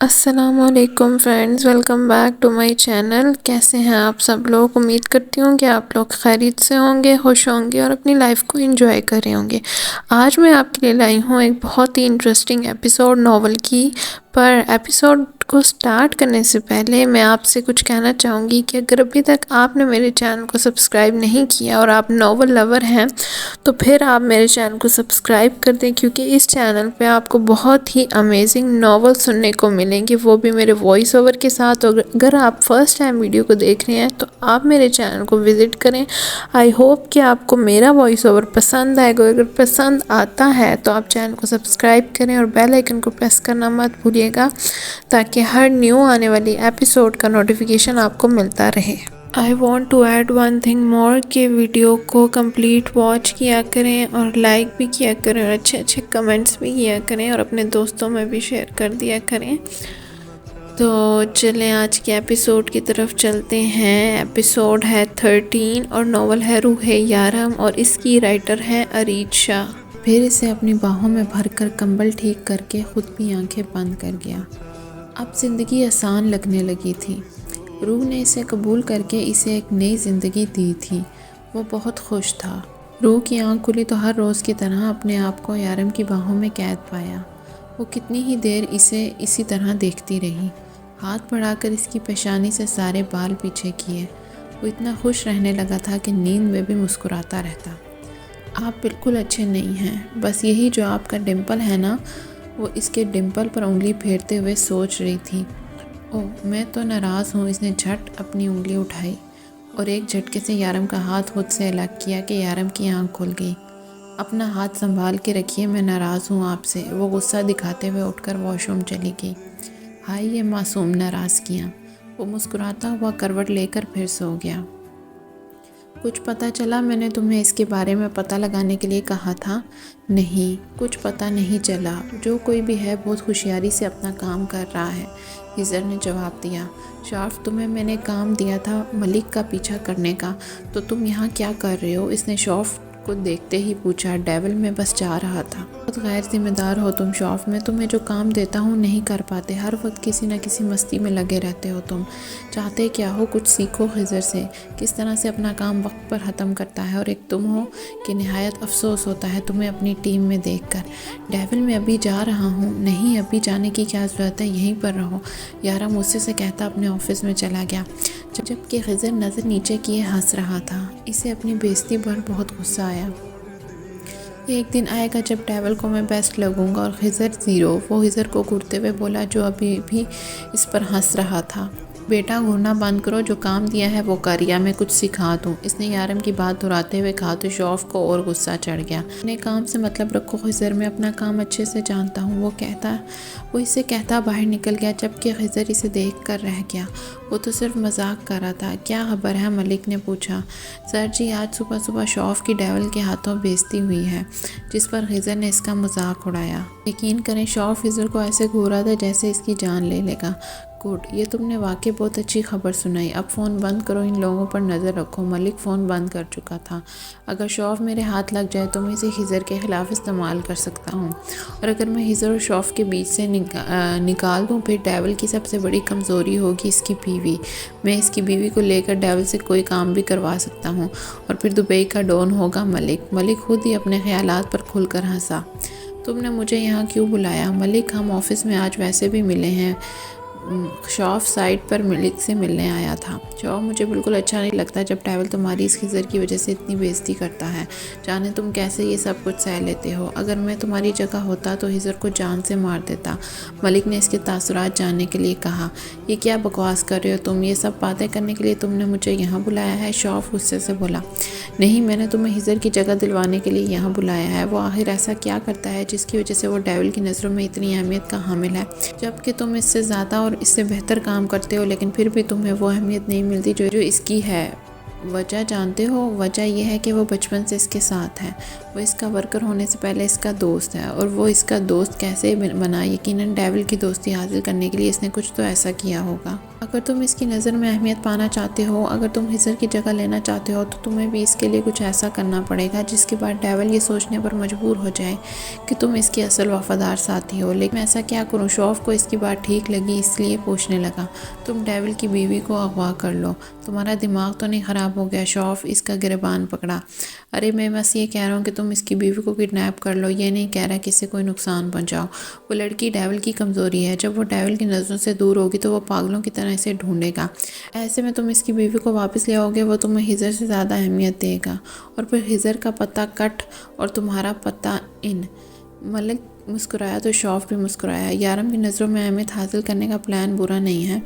السلام علیکم friends, welcome back to my channel. کیسے ہیں آپ سب لوگ؟ امید کرتی ہوں کہ آپ لوگ خیریت سے ہوں گے، خوش ہوں گے اور اپنی لائف کو انجوائے کر رہے ہوں گے۔ آج میں آپ کے لیے لائی ہوں ایک بہت ہی انٹرسٹنگ ایپیسوڈ ناول کی، پر ایپیسوڈ کو سٹارٹ کرنے سے پہلے میں آپ سے کچھ کہنا چاہوں گی کہ اگر ابھی تک آپ نے میرے چینل کو سبسکرائب نہیں کیا اور آپ ناول لور ہیں تو پھر آپ میرے چینل کو سبسکرائب کر دیں، کیونکہ اس چینل پہ آپ کو بہت ہی امیزنگ ناول سننے کو ملیں گے، وہ بھی میرے وائس اوور کے ساتھ۔ اگر آپ فرسٹ ٹائم ویڈیو کو دیکھ رہے ہیں تو آپ میرے چینل کو وزٹ کریں۔ آئی ہوپ کہ آپ کو میرا وائس اوور پسند آئے گا۔ اگر پسند آتا ہے تو آپ چینل کو سبسکرائب کریں اور بیل آئیکن کو پریس کرنا مت بھولیے گا، تاکہ ہر نیو آنے والی ایپیسوڈ کا نوٹیفیکیشن آپ کو ملتا رہے۔ I want to add one thing more کہ ویڈیو کو کمپلیٹ واچ کیا کریں اور لائک بھی کیا کریں اور اچھے اچھے کمنٹس بھی کیا کریں اور اپنے دوستوں میں بھی شیئر کر دیا کریں۔ تو چلیں آج کے ایپیسوڈ کی طرف چلتے ہیں۔ ایپیسوڈ ہے 13 اور ناول ہے روح یارم اور اس کی رائٹر ہے اریج شاہ۔ پھر اسے اپنی باہوں میں بھر کر کمبل ٹھیک کر کے خود بھی آنکھیں بند کر گیا۔ اب زندگی آسان لگنے لگی تھی۔ روح نے اسے قبول کر کے اسے ایک نئی زندگی دی تھی۔ وہ بہت خوش تھا۔ روح کی آنکھ کھلی تو ہر روز کی طرح اپنے آپ کو یارم کی باہوں میں قید پایا۔ وہ کتنی ہی دیر اسے اسی طرح دیکھتی رہی، ہاتھ بڑھا کر اس کی پیشانی سے سارے بال پیچھے کیے۔ وہ اتنا خوش رہنے لگا تھا کہ نیند میں بھی مسکراتا رہتا۔ آپ بالکل اچھے نہیں ہیں، بس یہی جو آپ کا ڈمپل ہے نا۔ وہ اس کے ڈمپل پر انگلی پھیرتے ہوئے سوچ رہی تھی۔ اوہ میں تو ناراض ہوں۔ اس نے جھٹ اپنی انگلی اٹھائی اور ایک جھٹکے سے یارم کا ہاتھ خود سے الگ کیا کہ یارم کی آنکھ کھل گئی۔ اپنا ہاتھ سنبھال کے رکھیے، میں ناراض ہوں آپ سے۔ وہ غصہ دکھاتے ہوئے اٹھ کر واش روم چلی گئی۔ ہائے یہ معصوم ناراضگیاں۔ وہ مسکراتا ہوا کروٹ لے کر پھر سو گیا۔ کچھ پتہ چلا؟ میں نے تمہیں اس کے بارے میں پتہ لگانے کے لیے کہا تھا۔ نہیں، کچھ پتہ نہیں چلا۔ جو کوئی بھی ہے بہت ہوشیاری سے اپنا کام کر رہا ہے، خضر نے جواب دیا۔ شارف تمہیں میں نے کام دیا تھا ملک کا پیچھا کرنے کا، تو تم یہاں کیا کر رہے ہو؟ اس نے شارف کو دیکھتے ہی پوچھا۔ ڈیول میں بس جا رہا تھا۔ بہت غیر ذمہ دار ہو تم شارف، میں تمہیں جو کام دیتا ہوں نہیں کر پاتے، ہر وقت کسی نہ کسی مستی میں لگے رہتے ہو تم۔ چاہتے کیا ہو؟ کچھ سیکھو خضر سے، کس طرح سے اپنا کام وقت پر ختم کرتا ہے، اور ایک تم ہو کہ نہایت افسوس ہوتا ہے تمہیں اپنی ٹیم میں دیکھ کر۔ ڈیول میں ابھی جا رہا ہوں۔ نہیں ابھی جانے کی کیا ضرورت ہے، یہیں پر رہو، یارم غصے سے کہتا اپنے آفس میں چلا گیا، جبکہ خضر نظر نیچے کیے ہنس رہا تھا۔ اسے اپنی بےعزتی پر بہت غصہ آیا۔ ایک دن آئے گا جب ڈیول کو میں بیسٹ لگوں گا اور خضر زیرو۔ وہ خضر کو گھورتے ہوئے بولا جو ابھی بھی اس پر ہنس رہا تھا۔ بیٹا گھورنا بند کرو، جو کام دیا ہے وہ کر یا میں کچھ سکھا دوں، اس نے یارم کی بات دہراتے ہوئے کہا تو شوف کو اور غصہ چڑھ گیا۔ اپنے کام سے مطلب رکھو خضر، میں اپنا کام اچھے سے جانتا ہوں، وہ اسے کہتا باہر نکل گیا، جبکہ خضر اسے دیکھ کر رہ گیا۔ وہ تو صرف مذاق کر رہا تھا۔ کیا خبر ہے؟ ملک نے پوچھا۔ سر جی آج صبح صبح شوف کی ڈیول کے ہاتھوں بےعزتی ہوئی ہے، جس پر خضر نے اس کا مذاق اڑایا۔ یقین کریں شوف خضر کو ایسے گھورا تھا جیسے اس کی جان لے لے گا۔ گڈ، یہ تم نے واقعی بہت اچھی خبر سنائی۔ اب فون بند کرو، ان لوگوں پر نظر رکھو۔ ملک فون بند کر چکا تھا۔ اگر شوف میرے ہاتھ لگ جائے تو میں اسے خضر کے خلاف استعمال کر سکتا ہوں، اور اگر میں خضر اور شوف کے بیچ سے نکال دوں پھر ڈیول کی سب سے بڑی کمزوری ہوگی اس کی بیوی۔ میں اس کی بیوی کو لے کر ڈیول سے کوئی کام بھی کروا سکتا ہوں، اور پھر دبئی کا ڈون ہوگا ملک۔ ملک خود ہی اپنے خیالات پر کھل کر ہنسا۔ تم نے مجھے یہاں کیوں بلایا؟ ملک ہم آفس میں آج ویسے بھی ملے ہیں۔ شوف سائٹ پر ملک سے ملنے آیا تھا۔ شوف مجھے بالکل اچھا نہیں لگتا جب ڈیول تمہاری اس خضر کی وجہ سے اتنی بےعزتی کرتا ہے۔ جانے تم کیسے یہ سب کچھ سہ لیتے ہو؟ اگر میں تمہاری جگہ ہوتا تو خضر کو جان سے مار دیتا۔ ملک نے اس کے تاثرات جاننے کے لیے کہا۔ یہ کیا بکواس کر رہے ہو تم؟ یہ سب باتیں کرنے کے لیے تم نے مجھے یہاں بلایا ہے؟ شوف غصے سے بولا۔ نہیں، میں نے تمہیں خضر کی جگہ دلوانے کے لیے یہاں بلایا ہے۔ وہ آخر ایسا کیا کرتا ہے جس کی وجہ سے وہ ڈیول کی نظروں میں اتنی اہمیت کا حامل ہے، جبکہ تم اس سے زیادہ اور اس سے بہتر کام کرتے ہو، لیکن پھر بھی تمہیں وہ اہمیت نہیں ملتی جو اس کی ہے؟ وجہ جانتے ہو؟ وجہ یہ ہے کہ وہ بچپن سے اس کے ساتھ ہے۔ وہ اس کا ورکر ہونے سے پہلے اس کا دوست ہے، اور وہ اس کا دوست کیسے بنا؟ یقیناً ڈیول کی دوستی حاصل کرنے کے لیے اس نے کچھ تو ایسا کیا ہوگا۔ اگر تم اس کی نظر میں اہمیت پانا چاہتے ہو، اگر تم خضر کی جگہ لینا چاہتے ہو، تو تمہیں بھی اس کے لیے کچھ ایسا کرنا پڑے گا جس کے بعد ڈیول یہ سوچنے پر مجبور ہو جائے کہ تم اس کی اصل وفادار ساتھی ہو۔ لیکن میں ایسا کیا کروں؟ شوف کو اس کی بات ٹھیک لگی، اس لیے پوچھنے لگا، تم ڈیول کی بیوی کو اغوا کر لو، تمہارا دماغ تو نہیں خراب ہو گیا؟ شوف اس کا گریبان پکڑا۔ ارے میں بس یہ کہہ رہا ہوں کہ تم اس کی بیوی کو کڈنیپ کر لو، یہ نہیں کہہ رہا کہ اسے کوئی نقصان پہنچاؤ۔ وہ لڑکی ڈیول کی کمزوری ہے، جب وہ ڈیول کی نظروں سے دور ہوگی تو وہ پاگلوں کی طرح اسے ڈھونڈے گا۔ ایسے میں تم اس کی بیوی کو واپس لے آؤ گے، وہ تمہیں خضر سے زیادہ اہمیت دے گا، اور پھر خضر کا پتہ کٹ اور تمہارا پتہ ان۔ ملک مسکرایا تو شوف بھی مسکرایا۔ یارم کی نظروں میں اہمیت حاصل کرنے کا پلان برا نہیں ہے،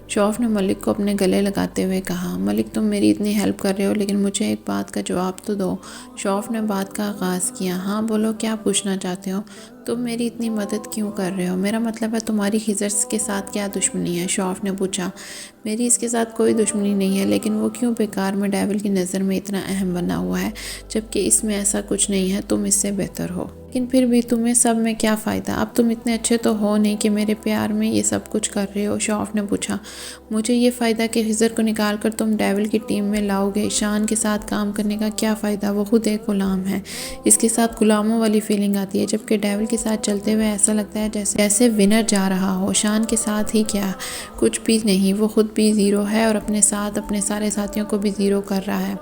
شوف نے ملک کو اپنے گلے لگاتے ہوئے کہا۔ ملک تم میری اتنی ہیلپ کر رہے ہو، لیکن مجھے ایک بات کا جواب تو دو۔ شوف نے بات کا آغاز کیا۔ ہاں بولو، کیا پوچھنا چاہتے ہو؟ تم میری اتنی مدد کیوں کر رہے ہو؟ میرا مطلب ہے تمہاری خضر کے ساتھ کیا دشمنی ہے؟ شوف نے پوچھا۔ میری اس کے ساتھ کوئی دشمنی نہیں ہے، لیکن وہ کیوں بیکار میں ڈیول کی نظر میں اتنا اہم بنا ہوا ہے، جبکہ اس میں ایسا کچھ نہیں ہے، تم اس سے بہتر ہو۔ لیکن پھر بھی تمہیں سب میں کیا فائدہ؟ اب تم اتنے اچھے تو ہو نہیں کہ میرے پیار میں یہ سب کچھ کر رہے ہو؟ شوف نے پوچھا۔ مجھے یہ فائدہ کہ خضر کو نکال کر تم ڈیول کی ٹیم میں لاؤ گے۔ شان کے ساتھ کام کرنے کا کیا فائدہ؟ وہ خود ایک غلام ہے، اس کے ساتھ غلاموں والی فیلنگ آتی ہے، جبکہ ڈیول کے ساتھ چلتے ہوئے ایسا لگتا ہے جیسے ونر جا رہا ہو۔ شان کے ساتھ ہی کیا، کچھ بھی نہیں، وہ خود بھی زیرو ہے اور اپنے ساتھ اپنے سارے ساتھیوں کو بھی زیرو کر رہا ہے۔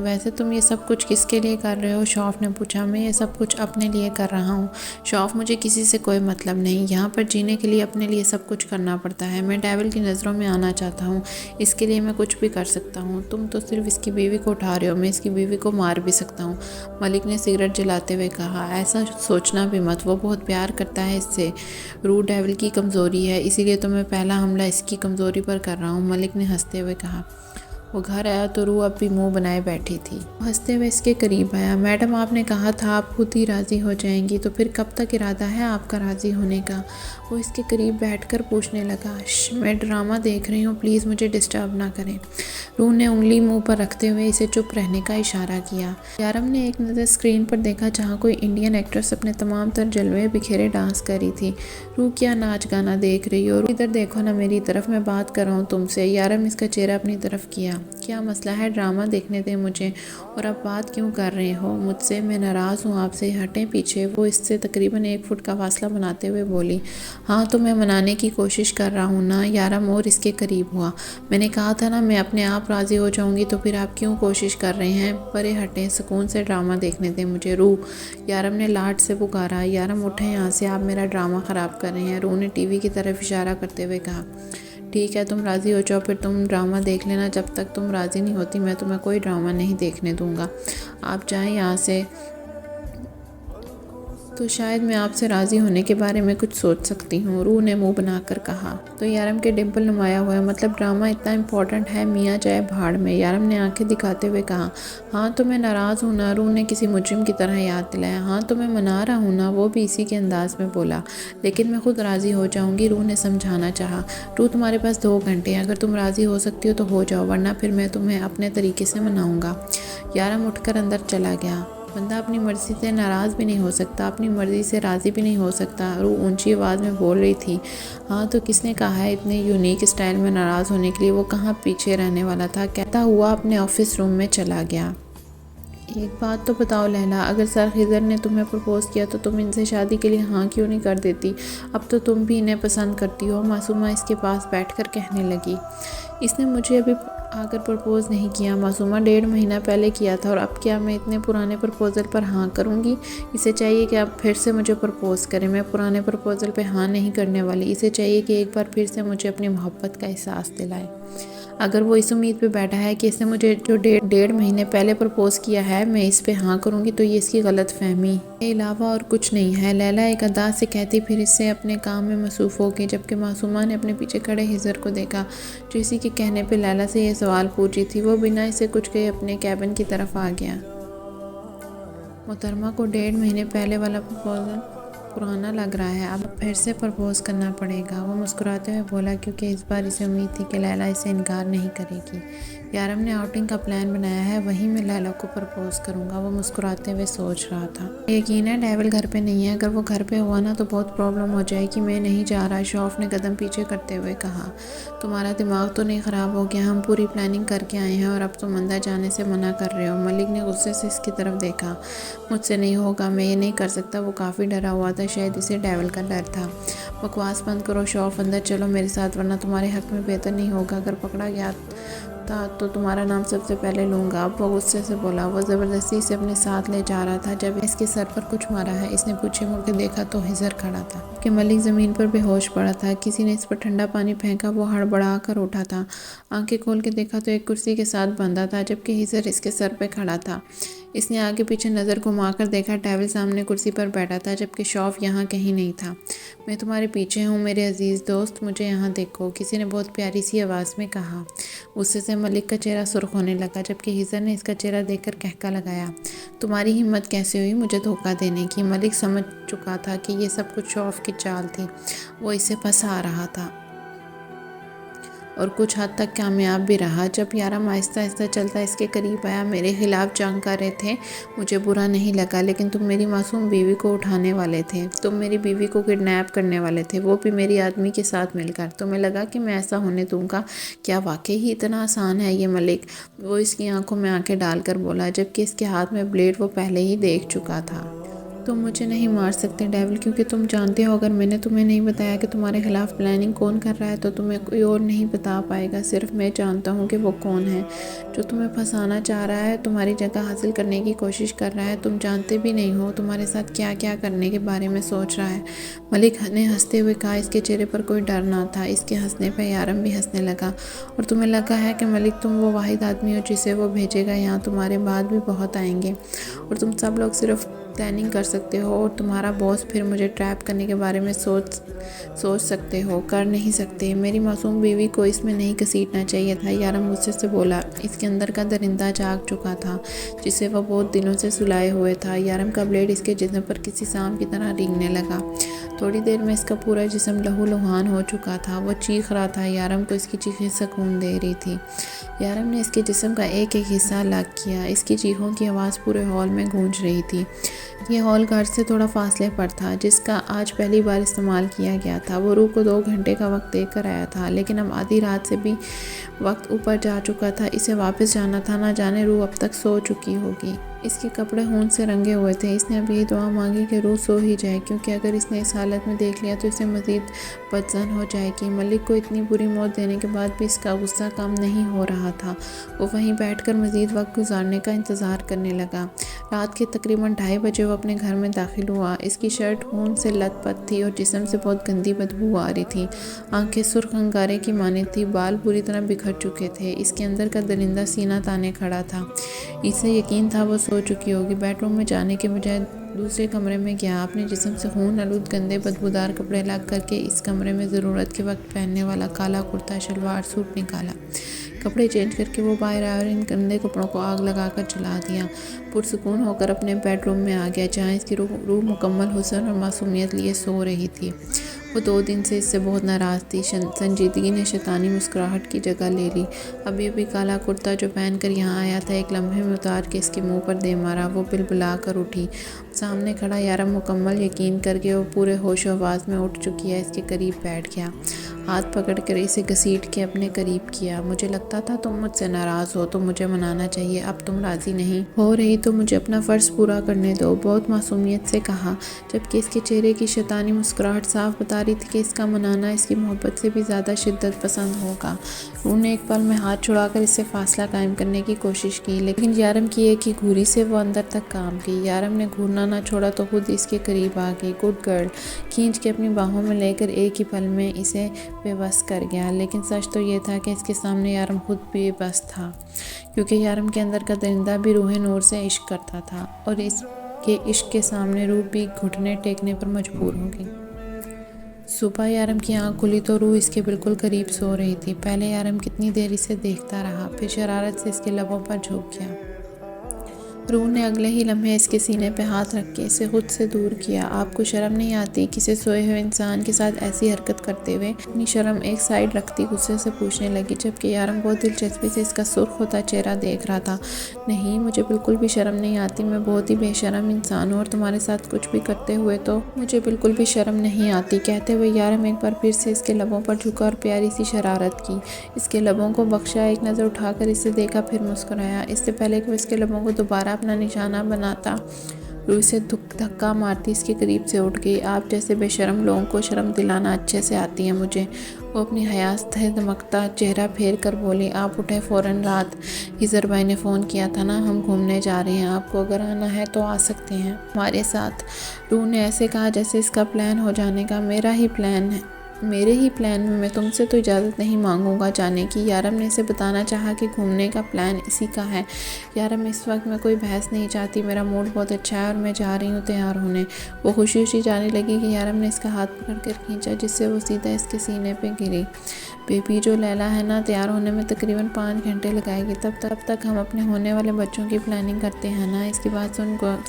ویسے تم یہ سب کچھ کس کے لیے کر رہے ہو؟ شوف نے پوچھا۔ میں یہ سب کچھ اپنے لیے کر رہا ہوں شوف، مجھے کسی سے کوئی مطلب نہیں، یہاں پر جینے کے لیے اپنے لیے سب کچھ کرنا پڑتا ہے۔ میں ڈیول کی نظروں میں آنا چاہتا ہوں، اس کے لیے میں کچھ بھی کر سکتا ہوں۔ تم تو صرف اس کی بیوی کو اٹھا رہے ہو، میں اس کی بیوی کو مار بھی سکتا ہوں۔ ملک نے سگریٹ جلاتے ہوئے کہا۔ ایسا سوچنا بھی مت، وہ بہت پیار کرتا ہے اس سے۔ روح ڈیول کی کمزوری ہے، اسی لیے تو میں پہلا حملہ اس کی کمزوری پر کر رہا ہوں، ملک نے ہنستے ہوئے کہا۔ وہ گھر آیا تو روح اب بھی منہ بنائے بیٹھی تھی۔ وہ ہنستے ہوئے اس کے قریب آیا۔ میڈم، آپ نے کہا تھا آپ خود ہی راضی ہو جائیں گی، تو پھر کب تک ارادہ ہے آپ کا راضی ہونے کا؟ وہ اس کے قریب بیٹھ کر پوچھنے لگا۔ میں ڈرامہ دیکھ رہی ہوں، پلیز مجھے ڈسٹرب نہ کریں۔ روح نے انگلی منہ پر رکھتے ہوئے اسے چپ رہنے کا اشارہ کیا۔ یارم نے ایک نظر اسکرین پر دیکھا جہاں کوئی انڈین ایکٹریس اپنے تمام تر جلوے بکھیرے ڈانس کر رہی تھی۔ روح، کیا ناچ گانا دیکھ رہی ہو؟ ادھر دیکھو نا میری طرف، میں بات کر رہا ہوں تم سے۔ یارم اس کا چہرہ اپنی طرف کیا۔ کیا مسئلہ ہے؟ ڈرامہ دیکھنے دیں مجھے، اور اب بات کیوں کر رہے ہو مجھ سے؟ میں ناراض ہوں آپ سے، ہٹیں پیچھے۔ وہ اس سے تقریباً 1 فٹ کا فاصلہ بناتے ہوئے بولی۔ ہاں تو میں منانے کی کوشش کر رہا ہوں نا۔ یارم اور اس کے قریب ہوا۔ میں نے کہا تھا نا میں اپنے آپ راضی ہو جاؤں گی، تو پھر آپ کیوں کوشش کر رہے ہیں؟ پرے ہٹیں، سکون سے ڈرامہ دیکھنے دیں مجھے۔ روح، یارم نے لاڈ سے پکارا۔ یارم اٹھیں یہاں سے، آپ میرا ڈرامہ خراب کر رہے ہیں، روح نے ٹی وی کی طرف اشارہ کرتے ہوئے کہا۔ ٹھیک ہے، تم راضی ہو جاؤ، پھر تم ڈرامہ دیکھ لینا، جب تک تم راضی نہیں ہوتی میں تمہیں کوئی ڈرامہ نہیں دیکھنے دوں گا۔ آپ جائیں یہاں سے، تو شاید میں آپ سے راضی ہونے کے بارے میں کچھ سوچ سکتی ہوں، روح نے منہ بنا کر کہا۔ تو یارم کے ڈمپل نمایاں ہوئے۔ مطلب ڈرامہ اتنا امپورٹنٹ ہے؟ میاں جائے بھاڑ میں، یارم نے آنکھیں دکھاتے ہوئے کہا۔ ہاں تو میں ناراض ہوں نا، روح نے کسی مجرم کی طرح یاد دلایا۔ ہاں تو میں منا رہا ہوں نا، وہ بھی اسی کے انداز میں بولا۔ لیکن میں خود راضی ہو جاؤں گی، روح نے سمجھانا چاہا۔ روح، تمہارے پاس 2 گھنٹے ہیں، اگر تم راضی ہو سکتی ہو تو ہو جاؤ، ورنہ پھر میں تمہیں اپنے طریقے سے مناؤں گا۔ یارم اٹھ کر اندر چلا گیا۔ بندہ اپنی مرضی سے ناراض بھی نہیں ہو سکتا، اپنی مرضی سے راضی بھی نہیں ہو سکتا، روح اونچی آواز میں بول رہی تھی۔ ہاں تو کس نے کہا ہے اتنے یونیک اسٹائل میں ناراض ہونے کے لیے؟ وہ کہاں پیچھے رہنے والا تھا؟ کہتا ہوا اپنے آفس روم میں چلا گیا۔ ایک بات تو بتاؤ لیلا، اگر سر خضر نے تمہیں پرپوز کیا تو تم ان سے شادی کے لیے ہاں کیوں نہیں کر دیتی؟ اب تو تم بھی انہیں پسند کرتی ہو، معصومہ اس کے پاس بیٹھ کر کہنے لگی۔ اس نے مجھے ابھی آ کر پرپوز نہیں کیا معصومہ، 1.5 مہینہ پہلے کیا تھا، اور اب کیا میں اتنے پرانے پرپوزل پر ہاں کروں گی؟ اسے چاہیے کہ اب پھر سے مجھے پرپوز کرے، میں پرانے پرپوزل پہ ہاں نہیں کرنے والی، اسے چاہیے کہ ایک بار پھر سے مجھے اپنی محبت کا احساس دلائے۔ اگر وہ اس امید پہ بیٹھا ہے کہ اس نے مجھے جو 1.5 مہینے پہلے پرپوز کیا ہے میں اس پہ ہاں کروں گی، تو یہ اس کی غلط فہمی کے علاوہ اور کچھ نہیں ہے، لیلا ایک انداز سے کہتی، پھر اس سے اپنے کام میں مصروف ہو گئی، جبکہ معصومہ نے اپنے پیچھے کھڑے خضر کو دیکھا جو اسی کے کہنے پہ لیلا سے یہ سوال پوچھ رہی تھی۔ وہ بنا اسے کچھ کہے اپنے کیبن کی طرف آ گیا۔ محترمہ کو 1.5 مہینے پہلے والا مسکرانا لگ رہا ہے، اب پھر سے پرپوز کرنا پڑے گا۔ وہ مسکراتے ہوئے بولا کیونکہ اس بار اسے امید تھی کہ لیلا اسے انکار نہیں کرے گی۔ یارم نے آؤٹنگ کا پلان بنایا ہے، وہیں میں لیلا کو پرپوز کروں گا، وہ مسکراتے ہوئے سوچ رہا تھا۔ یقین ہے ڈیول گھر پہ نہیں ہے، اگر وہ گھر پہ ہوا نا تو بہت پرابلم ہو جائے گی۔ میں نہیں جا رہا، شوف نے قدم پیچھے کرتے ہوئے کہا۔ تمہارا دماغ تو نہیں خراب ہو گیا؟ ہم پوری پلاننگ کر کے آئے ہیں اور اب تم اندر جانے سے منع کر رہے ہو۔ ملک نے غصے سے اس کی طرف دیکھا۔ مجھ سے نہیں ہوگا، میں یہ نہیں کر سکتا۔ وہ کافی ڈرا ہوا تھا، شاید اسے ڈیول کا ڈر تھا۔ بکواس بند کرو شوف، اندر چلو میرے ساتھ، ورنہ تمہارے حق میں بہتر نہیں ہوگا۔ اگر پکڑا گیا تو تمہارا نام سب سے پہلے لوں گا۔ اب وہ غصے سے بولا۔ وہ زبردستی اسے اپنے ساتھ لے جا رہا تھا۔ جب اس کے سر پر کچھ مارا ہے، اس نے پیچھے مڑ کے دیکھا تو ہزر کھڑا تھا کہ ملک زمین پر بے ہوش پڑا تھا۔ کسی نے اس پر ٹھنڈا پانی پھینکا، وہ ہڑبڑا کر اٹھا تھا۔ آنکھیں کھول کے دیکھا تو ایک کرسی کے ساتھ بندھا تھا، جبکہ ہزر اس کے سر پہ کھڑا تھا۔ اس نے آگے پیچھے نظر گھما کر دیکھا، ڈیول سامنے کرسی پر بیٹھا تھا، جبکہ شوف یہاں کہیں نہیں تھا۔ میں تمہارے پیچھے ہوں میرے عزیز دوست، مجھے یہاں دیکھو، کسی نے بہت پیاری سی آواز میں کہا۔ غصے سے ملک کا چہرہ سرخ ہونے لگا، جبکہ ہزر نے اس کا چہرہ دیکھ کر کہکا لگایا۔ تمہاری ہمت کیسے ہوئی مجھے دھوکہ دینے کی؟ ملک سمجھ چکا تھا کہ یہ سب کچھ شوف کی چال تھی، وہ اسے پھنسا رہا تھا اور کچھ حد تک کامیاب بھی رہا۔ جب یارم آہستہ آہستہ چلتا اس کے قریب آیا، میرے خلاف جنگ کر رہے تھے، مجھے برا نہیں لگا، لیکن تم میری معصوم بیوی کو اٹھانے والے تھے، تم میری بیوی کو کڈنیپ کرنے والے تھے، وہ بھی میری آدمی کے ساتھ مل کر۔ تمہیں لگا کہ میں ایسا ہونے دوں گا؟ کیا واقعی ہی اتنا آسان ہے یہ ملک؟ وہ اس کی آنکھوں میں آنکھیں ڈال کر بولا، جبکہ اس کے ہاتھ میں بلیڈ وہ پہلے ہی دیکھ چکا تھا۔ تم مجھے نہیں مار سکتے ڈیول، کیونکہ تم جانتے ہو اگر میں نے تمہیں نہیں بتایا کہ تمہارے خلاف پلاننگ کون کر رہا ہے تو تمہیں کوئی اور نہیں بتا پائے گا۔ صرف میں جانتا ہوں کہ وہ کون ہے جو تمہیں پھنسانا چاہ رہا ہے، تمہاری جگہ حاصل کرنے کی کوشش کر رہا ہے۔ تم جانتے بھی نہیں ہو تمہارے ساتھ کیا کیا کرنے کے بارے میں سوچ رہا ہے۔ ملک نے ہنستے ہوئے کہا، اس کے چہرے پر کوئی ڈر نہ تھا۔ اس کے ہنسنے پہ یارم بھی ہنسنے لگا۔ اور تمہیں لگا ہے کہ ملک تم وہ واحد آدمی ہو جسے وہ بھیجے گا یہاں؟ تمہارے بعد بھی بہت آئیں گے اور تم سب لوگ صرف پلاننگ کر سکتے ہو، اور تمہارا باس پھر مجھے ٹریپ کرنے کے بارے میں سوچ سکتے ہو، کر نہیں سکتے۔ میری معصوم بیوی کو اس میں نہیں گھسیٹنا چاہیے تھا، یارم غصے سے بولا۔ اس کے اندر کا درندہ جاگ چکا تھا جسے وہ بہت دنوں سے سلائے ہوئے تھا۔ یارم کا بلیڈ اس کے جسم پر کسی سام کی طرح رینگنے لگا۔ تھوڑی دیر میں اس کا پورا جسم لہو لہان ہو چکا تھا۔ وہ چیخ رہا تھا، یارم کو اس کی چیخیں سکون دے رہی تھی۔ یارم نے اس کے جسم کا ایک ایک حصہ الگ کیا، اس کی چیخوں کی آواز پورے ہال میں گونج رہی تھی۔ یہ ہال گھر سے تھوڑا فاصلے پر تھا، جس کا آج پہلی بار استعمال کیا گیا تھا۔ وہ روح کو 2 گھنٹے کا وقت دے کر آیا تھا، لیکن اب آدھی رات سے بھی وقت اوپر جا چکا تھا۔ اسے واپس جانا تھا، نہ جانے روح اب تک سو چکی ہوگی۔ اس کے کپڑے خون سے رنگے ہوئے تھے۔ اس نے اب یہ دعا مانگی کہ روح سو ہی جائے، کیونکہ اگر اس نے اس حالت میں دیکھ لیا تو اسے مزید بدظن ہو جائے گی۔ ملک کو اتنی بری موت دینے کے بعد بھی اس کا غصہ کم نہیں ہو رہا تھا۔ وہ وہیں بیٹھ کر مزید وقت گزارنے کا انتظار کرنے لگا۔ رات کے تقریباً 2:30 بجے وہ اپنے گھر میں داخل ہوا۔ اس کی شرٹ خون سے لت پت تھی اور جسم سے بہت گندی بدبو آ رہی تھی۔ آنکھیں سرخ انگارے کی مانند تھی، بال پوری طرح بکھر چکے تھے۔ اس کے اندر کا درندہ سینہ تانے کھڑا تھا۔ اسے یقین تھا وہ سو چکی ہوگی۔ بیڈ روم میں جانے کے بجائے دوسرے کمرے میں گیا، اپنے جسم سے خون آلود گندے بدبودار کپڑے الگ کر کے اس کمرے میں ضرورت کے وقت پہننے والا کالا کرتا شلوار سوٹ نکالا۔ کپڑے چینج کر کے وہ باہر آیا اور ان گندے کپڑوں کو آگ لگا کر جلا دیا۔ پرسکون ہو کر اپنے بیڈ روم میں آ گیا، جہاں اس کی روح مکمل حسن اور معصومیت لیے سو رہی تھی۔ وہ 2 دن سے اس سے بہت ناراض تھی۔ سنجیدگی نے شیطانی مسکراہٹ کی جگہ لے لی۔ ابھی ابھی کالا کرتا جو پہن کر یہاں آیا تھا، ایک لمحے میں اتار کے اس کے منہ پر دے مارا۔ وہ بلبلا کر اٹھی۔ سامنے کھڑا یارم مکمل یقین کر کے وہ پورے ہوش و حواس میں اٹھ چکی ہے، اس کے قریب بیٹھ گیا، ہاتھ پکڑ کر اسے گھسیٹ کے اپنے قریب کیا۔ مجھے لگتا تھا تم مجھ سے ناراض ہو تو مجھے منانا چاہیے، اب تم راضی نہیں ہو رہی تو مجھے اپنا فرض پورا کرنے دو، بہت معصومیت سے کہا، جبکہ اس کے چہرے کی شیطانی مسکراہٹ صاف بتا رہی تھی کہ اس کا منانا اس کی محبت سے بھی زیادہ شدت پسند ہوگا۔ روح نے ایک پل میں ہاتھ چھڑا کر اس سے فاصلہ قائم کرنے کی کوشش کی، لیکن یارم کی ایک ہی گھوری سے وہ اندر تک کام گئی۔ یارم نے گھورنا نہ چھوڑا تو خود اس کے قریب آ گئی۔ گڈ گرل کھینچ کے اپنی باہوں میں لے کر ایک ہی پل میں اسے بے بس کر گیا۔ لیکن سچ تو یہ تھا کہ اس کے سامنے یارم خود بے بس تھا، کیونکہ یارم کے اندر کا درندہ بھی روح نور سے عشق کرتا تھا، اور اس کے عشق کے سامنے روح بھی گھٹنے ٹیکنے پر مجبور ہو گئی۔ صبح یارم کی آنکھ کھلی تو روح اس کے بالکل قریب سو رہی تھی۔ پہلے یارم کتنی دیر اسے دیکھتا رہا، پھر شرارت سے اس کے لبوں پر جھک گیا۔ روح نے اگلے ہی لمحے اس کے سینے پہ ہاتھ رکھ کے اسے خود سے دور کیا۔ آپ کو شرم نہیں آتی کسی سوئے ہوئے انسان کے ساتھ ایسی حرکت کرتے ہوئے؟ اپنی شرم ایک سائیڈ رکھتی غصے سے پوچھنے لگی، جبکہ یارم بہت دلچسپی سے اس کا سرخ ہوتا چہرہ دیکھ رہا تھا۔ نہیں، مجھے بالکل بھی شرم نہیں آتی، میں بہت ہی بے شرم انسان ہوں اور تمہارے ساتھ کچھ بھی کرتے ہوئے تو مجھے بالکل بھی شرم نہیں آتی۔ کہتے ہوئے یارم ایک بار پھر سے اس کے لبوں پر جھکا اور پیاری سی شرارت کی۔ اس کے لبوں کو بخشا، ایک نظر اٹھا کر اسے دیکھا، پھر مسکرایا۔ اس سے پہلے کہ وہ اس کے لبوں کو دوبارہ اپنا نشانہ بناتا، روح اسے دھکا مارتی اس کے قریب سے اٹھ گئی۔ آپ جیسے بے شرم لوگوں کو شرم دلانا اچھے سے آتی ہے مجھے۔ وہ اپنی حیا سے دمکتا چہرہ پھیر کر بولی۔ آپ اٹھے فوراً، رات ہزر بھائی نے فون کیا تھا نا، ہم گھومنے جا رہے ہیں، آپ کو اگر آنا ہے تو آ سکتے ہیں ہمارے ساتھ۔ روح نے ایسے کہا جیسے اس کا پلان ہو جانے کا میرے ہی پلان میں، میں تم سے تو اجازت نہیں مانگوں گا جانے کی۔ یارم نے اسے بتانا چاہا کہ گھومنے کا پلان اسی کا ہے۔ یارم اس وقت میں کوئی بحث نہیں چاہتی، میرا موڈ بہت اچھا ہے اور میں جا رہی ہوں تیار ہونے۔ وہ خوشی خوشی جانے لگی کہ یارم نے اس کا ہاتھ پکڑ کر کھینچا، جس سے وہ سیدھا اس کے سینے پہ گری۔ بیبی، جو لیلا ہے نا، تیار ہونے میں تقریباً 5 گھنٹے لگائے گی، تب تک ہم اپنے ہونے والے بچوں کی پلاننگ کرتے ہیں نا۔ اس کی بات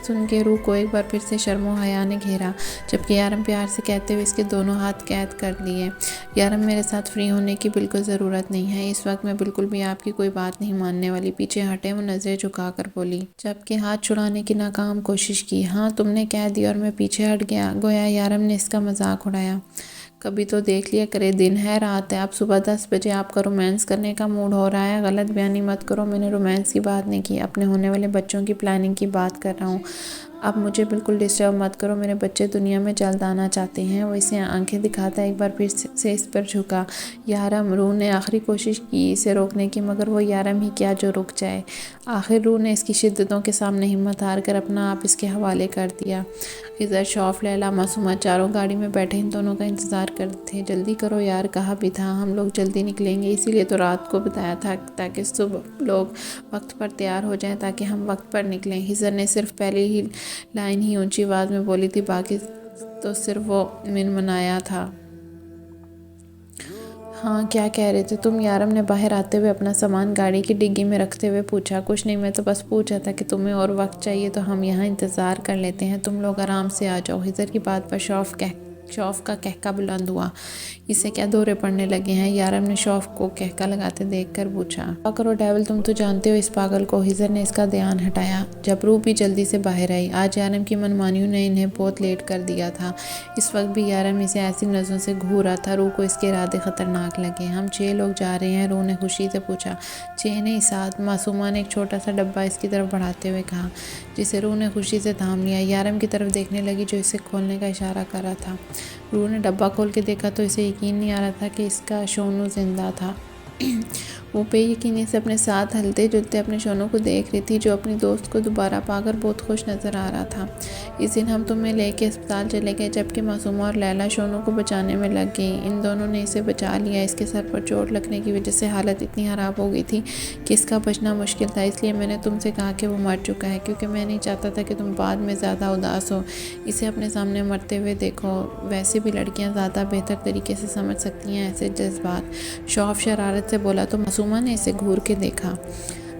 سن کے روح کو ایک بار پھر سے شرم و حیا نے گھیرا، جبکہ یارم پیار سے کہتے ہوئے اس کے دونوں ہاتھ قید کر لیے۔ یارم، میرے ساتھ فری ہونے کی بالکل ضرورت نہیں ہے اس وقت، میں بالکل بھی آپ کی کوئی بات نہیں ماننے والی۔ پیچھے ہٹے وہ نظریں جھکا کر بولی، جبکہ ہاتھ چھڑانے کی ناکام کوشش کی۔ ہاں، تم نے کہہ دیا اور میں پیچھے ہٹ گیا، گویا یارم نے اس کا مذاق اڑایا۔ کبھی تو دیکھ لیا کرے، دن ہے رات ہے، اب صبح 10 بجے آپ کا رومانس کرنے کا موڈ ہو رہا ہے؟ غلط بیانی مت کرو، میں نے رومانس کی بات نہیں کی، اپنے ہونے والے بچوں کی پلاننگ کی بات کر رہا ہوں۔ اب مجھے بالکل ڈسٹرب مت کرو، میرے بچے دنیا میں جلد آنا چاہتے ہیں۔ وہ اسے آنکھیں دکھاتا ایک بار پھر سے اس پر جھکا۔ یارم، روح نے آخری کوشش کی اسے روکنے کی، مگر وہ یارم ہی کیا جو رک جائے۔ آخر روح نے اس کی شدتوں کے سامنے ہمت ہار کر اپنا آپ اس کے حوالے کر دیا۔ خضر، شوف، لیلا، معصومہ چاروں گاڑی میں بیٹھے ان دونوں کا انتظار کرتے تھے۔ جلدی کرو یار، کہا بھی تھا ہم لوگ جلدی نکلیں گے، اسی لیے تو رات کو بتایا تھا تاکہ صبح لوگ وقت پر تیار ہو جائیں، تاکہ ہم وقت پر نکلیں۔ خضر نے صرف پہلی ہی لائن ہی اونچی آواز میں بولی تھی، باقی تو صرف وہ منمنایا تھا۔ ہاں، کیا کہہ رہے تھے تم؟ یارم نے باہر آتے ہوئے اپنا سامان گاڑی کی ڈگی میں رکھتے ہوئے پوچھا۔ کچھ نہیں، میں تو بس پوچھا تھا کہ تمہیں اور وقت چاہیے تو ہم یہاں انتظار کر لیتے ہیں، تم لوگ آرام سے آ جاؤ۔ خضر کی بات پر شوف کا کہکہ بلند ہوا۔ اسے کیا دورے پڑنے لگے ہیں؟ یارم نے شوف کو کہکہ لگاتے دیکھ کر پوچھا۔ کیا کرو ڈیول، تم تو جانتے ہو اس پاگل کو۔ خضر نے اس کا دھیان ہٹایا، جب روح بھی جلدی سے باہر آئی۔ آج یارم کی منمانیوں نے انہیں بہت لیٹ کر دیا تھا۔ اس وقت بھی یارم اسے ایسی نظروں سے گھور رہا تھا، روح کو اس کے ارادے خطرناک لگے۔ ہم 6 لوگ جا رہے ہیں، روح نے خوشی سے پوچھا۔ 6 نہیں، 7، معصومہ نے ایک چھوٹا سا ڈبہ اس کی طرف بڑھاتے ہوئے کہا، جسے روح نے خوشی سے تھام لیا۔ یارم کی طرف دیکھنے لگی جو اسے کھولنے کا اشارہ کر رہا تھا۔ روح نے ڈبہ کھول کے دیکھا تو اسے یقین نہیں آ رہا تھا کہ اس کا شونو زندہ تھا۔ وہ بے یقینی سے اپنے ساتھ ہلتے جلتے اپنے شونو کو دیکھ رہی تھی، جو اپنی دوست کو دوبارہ پا کر بہت خوش نظر آ رہا تھا۔ اس دن ہم تمہیں لے کے اسپتال چلے گئے، جبکہ معصومہ اور لیلا شونو کو بچانے میں لگ گئی۔ ان دونوں نے اسے بچا لیا۔ اس کے سر پر چوٹ لگنے کی وجہ سے حالت اتنی خراب ہو گئی تھی کہ اس کا بچنا مشکل تھا، اس لیے میں نے تم سے کہا کہ وہ مر چکا ہے، کیونکہ میں نہیں چاہتا تھا کہ تم بعد میں زیادہ اداس ہو۔ اسے اپنے سامنے مرتے ہوئے دیکھو، ویسے بھی لڑکیاں زیادہ بہتر طریقے سے سمجھ سکتی ہیں ایسے جذبات۔ شوف شرارت سے بولا تو معصومہ نے اسے گھور کے دیکھا۔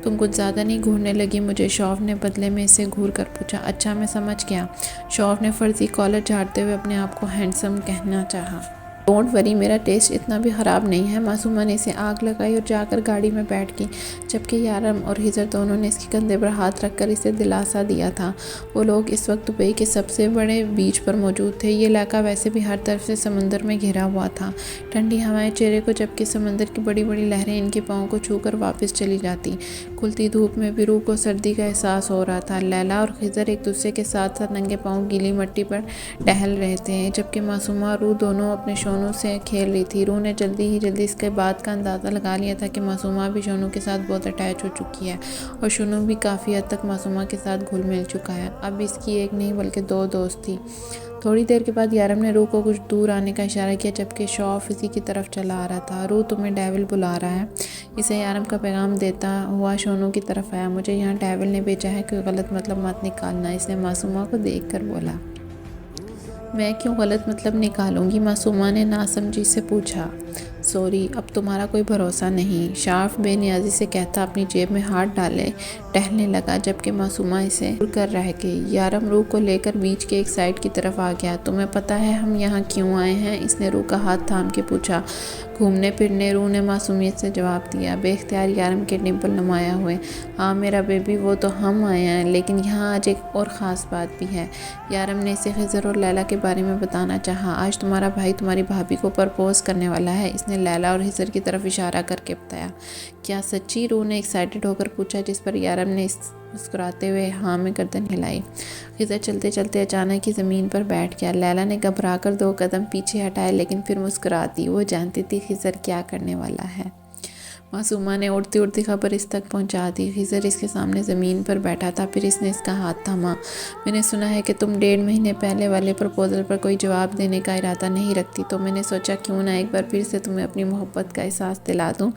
تم کچھ زیادہ نہیں گھورنے لگی مجھے؟ شوف نے بدلے میں اسے گھور کر پوچھا۔ اچھا، میں سمجھ گیا۔ شوف نے فرضی کالر جھاڑتے ہوئے اپنے آپ کو ہینڈسم کہنا چاہا۔ ڈونٹ وری، میرا ٹیسٹ اتنا بھی خراب نہیں ہے۔ معصومہ نے اسے آگ لگائی اور جا کر گاڑی میں بیٹھ گئی، جبکہ یارم اور خضر دونوں نے اس کے کندھے پر ہاتھ رکھ کر اسے دلاسا دیا تھا۔ وہ لوگ اس وقت دبئی کے سب سے بڑے بیچ پر موجود تھے۔ یہ علاقہ ویسے بھی ہر طرف سے سمندر میں گھرا ہوا تھا۔ ٹھنڈی ہوائیں چہرے کو، جبکہ سمندر کی بڑی بڑی لہریں ان کے پاؤں کو چھو کر واپس چلی جاتی۔ کھلتی دھوپ میں بھی روح کو سردی کا احساس ہو رہا تھا۔ لیلا اور خضر ایک دوسرے کے ساتھ ساتھ ننگے پاؤں گیلی مٹی پر ٹہل رہے تھے، جبکہ معصومہ اور روح دونوں اپنے شونوں سے کھیل رہی تھی۔ روح نے جلدی اس کے بات کا اندازہ لگا لیا تھا کہ معصومہ بھی شونو کے ساتھ بہت اٹیچ ہو چکی ہے، اور شونو بھی کافی حد تک معصومہ کے ساتھ گھل مل چکا ہے۔ اب اس کی ایک نہیں بلکہ 2 دوست تھی۔ تھوڑی دیر کے بعد یارم نے روح کو کچھ دور آنے کا اشارہ کیا، جبکہ شوف اسی کی طرف چلا آ رہا تھا۔ روح، تمہیں ڈیول بلا رہا ہے، اسے یارم کا پیغام دیتا ہوا شونو کی طرف آیا۔ مجھے یہاں ڈیول نے بھیجا ہے، کوئی غلط مطلب مت نکالنا، اس نے معصومہ کو دیکھ کر بولا۔ میں کیوں غلط مطلب نکالوں گی؟ معصومہ نے ناسمجھی سے پوچھا۔ سوری، اب تمہارا کوئی بھروسہ نہیں، شارف بے نیازی سے کہتا اپنی جیب میں ہاتھ ڈالے ٹہلنے لگا، جبکہ معصومہ اسے دور کر رہ گئی۔ یارم روح کو لے کر بیچ کے ایک سائڈ کی طرف آ گیا۔ تمہیں پتہ ہے ہم یہاں کیوں آئے ہیں؟ اس نے روح کا ہاتھ تھام کے پوچھا۔ گھومنے پھرنے، روح نے معصومیت سے جواب دیا، بے اختیار یارم کے ڈمپل نمایاں ہوئے۔ ہاں میرا بیبی، وہ تو ہم آئے ہیں، لیکن یہاں آج ایک اور خاص بات بھی ہے۔ یارم نے اسے خضر اور لیلیٰ کے بارے میں بتانا چاہا۔ آج تمہارا بھائی تمہاری بھابھی کو پرپوز کرنے والا ہے، اس نے لیلیٰ اور خضر کی طرف اشارہ کر کے بتایا۔ کیا سچی؟ روح نے ایکسائٹڈ ہو کر پوچھا، جس پر یارم نے مسکراتے ہوئے ہاں میں گردن ہلائی۔ خضر چلتے چلتے اچانک ہی زمین پر بیٹھ گیا۔ لیلیٰ نے گھبرا کر 2 قدم پیچھے ہٹائے، لیکن پھر مسکرا دی۔ وہ جانتی تھی خضر کیا کرنے والا ہے۔ معصومہ نے اڑتی اڑتی خبر اس تک پہنچا دی۔ خضر اس کے سامنے زمین پر بیٹھا تھا، پھر اس نے اس کا ہاتھ تھاما۔ میں نے سنا ہے کہ تم 1.5 مہینے پہلے والے پرپوزل پر کوئی جواب دینے کا ارادہ نہیں رکھتی، تو میں نے سوچا کیوں نہ ایک بار پھر سے تمہیں اپنی محبت کا احساس دلا دوں۔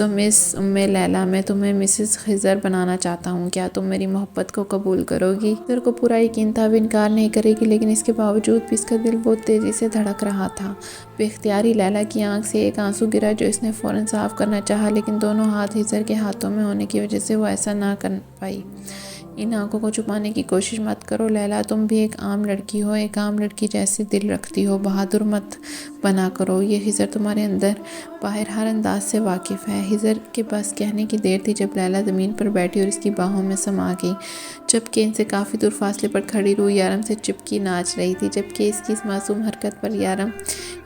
مس لیلیٰ، میں تمہیں مسز خضر بنانا چاہتا ہوں، کیا تم میری محبت کو قبول کرو گی؟ خضر کو پورا یقین تھا وہ انکار نہیں کرے گی، لیکن اس کے باوجود بھی اس کا دل بہت تیزی سے دھڑک رہا تھا۔ بے اختیاری لیلیٰ کی آنکھ سے ایک آنسو گرا جو اس نے فوراً صاف کرنا چاہا، لیکن دونوں ہاتھ خضر کے ہاتھوں میں ہونے کی وجہ سے وہ ایسا نہ کر پائی۔ ان آنکھوں کو چھپانے کی کوشش مت کرو لیلیٰ، تم بھی ایک عام لڑکی ہو، ایک عام لڑکی جیسے دل رکھتی ہو، بہادر مت بنا کرو۔ یہ خضر تمہارے اندر باہر ہر انداز سے واقف ہے۔ خضر کے بس کہنے کی دیر تھی جب لیلیٰ زمین پر بیٹھی اور اس کی باہوں میں سما گئی، جبکہ ان سے کافی دور فاصلے پر کھڑی روح یارم سے چپکی ناچ رہی تھی، جبکہ اس کی اس معصوم حرکت پر یارم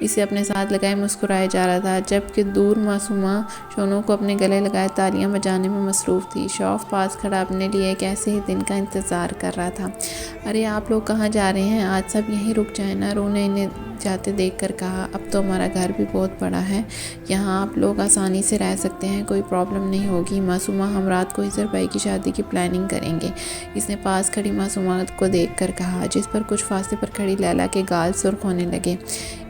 اسے اپنے ساتھ لگائے مسکرائے جا رہا تھا، جبکہ دور معصومہ شونوں کو اپنے گلے لگائے تالیاں بجانے میں مصروف تھی۔ شوف پاس کھڑا اپنے لیے ایک ایسے ہی دن کا انتظار کر رہا تھا۔ ارے آپ لوگ کہاں جا رہے ہیں؟ آج سب یہیں رک جائیں نا، روح نے انہیں جاتے دیکھ کر کہا۔ اب تو ہمارا گھر بھی بہت بڑا ہے، یہاں آپ لوگ آسانی سے رہ سکتے ہیں، کوئی پرابلم نہیں ہوگی۔ معصومہ، ہم رات کو خضر بھائی کی شادی کی پلاننگ کریں گے، اس نے پاس کھڑی معصومہ کو دیکھ کر کہا، جس پر کچھ فاصلے پر کھڑی لیلیٰ کے گال سرخ ہونے لگے۔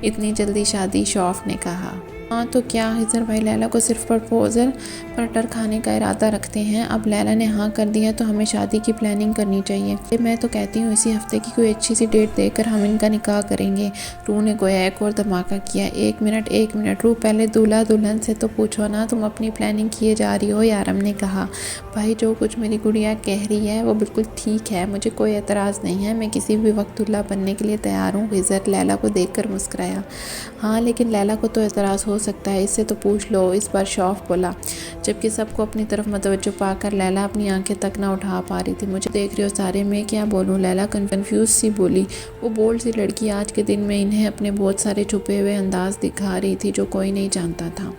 اتنی جلدی شادی؟ شوف نے کہا۔ ہاں تو کیا خضر بھائی لیلیٰ کو صرف پرپوزل پر ٹر کھانے کا ارادہ رکھتے ہیں؟ اب لیلیٰ نے ہاں کر دیا تو ہمیں شادی کی پلاننگ کرنی چاہیے۔ میں تو کہتی ہوں اسی ہفتے کی کوئی اچھی سی ڈیٹ دے کر ہم ان کا نکاح کریں گے۔ روح نے گویا ایک اور دھماکہ کیا۔ ایک منٹ روح، پہلے دولہا دلہن سے تو پوچھو نا، تم اپنی پلاننگ کیے جا رہی ہو؟ یارم نے کہا۔ بھائی جو کچھ میری گڑیا کہہ رہی ہے وہ بالکل ٹھیک ہے، مجھے کوئی اعتراض نہیں ہے، میں کسی بھی وقت دلہا بننے کے لیے تیار ہوں۔ خضر لیلیٰ کو دیکھ کر مسکرایا۔ ہاں لیکن لیلیٰ کو تو اعتراض ہو سکتا ہے، اس سے تو پوچھ لو، اس بار شوف بولا، جبکہ سب کو اپنی طرف متوجہ پا کر لیلیٰ اپنی آنکھیں تک نہ اٹھا پا رہی تھی۔ مجھے دیکھ رہے ہو سارے، میں کیا بولوں؟ لیلیٰ کنفیوز سی بولی۔ وہ بولڈ سی لڑکی آج کے دن میں انہیں اپنے بہت سارے چھپے ہوئے انداز دکھا رہی تھی جو کوئی نہیں جانتا تھا۔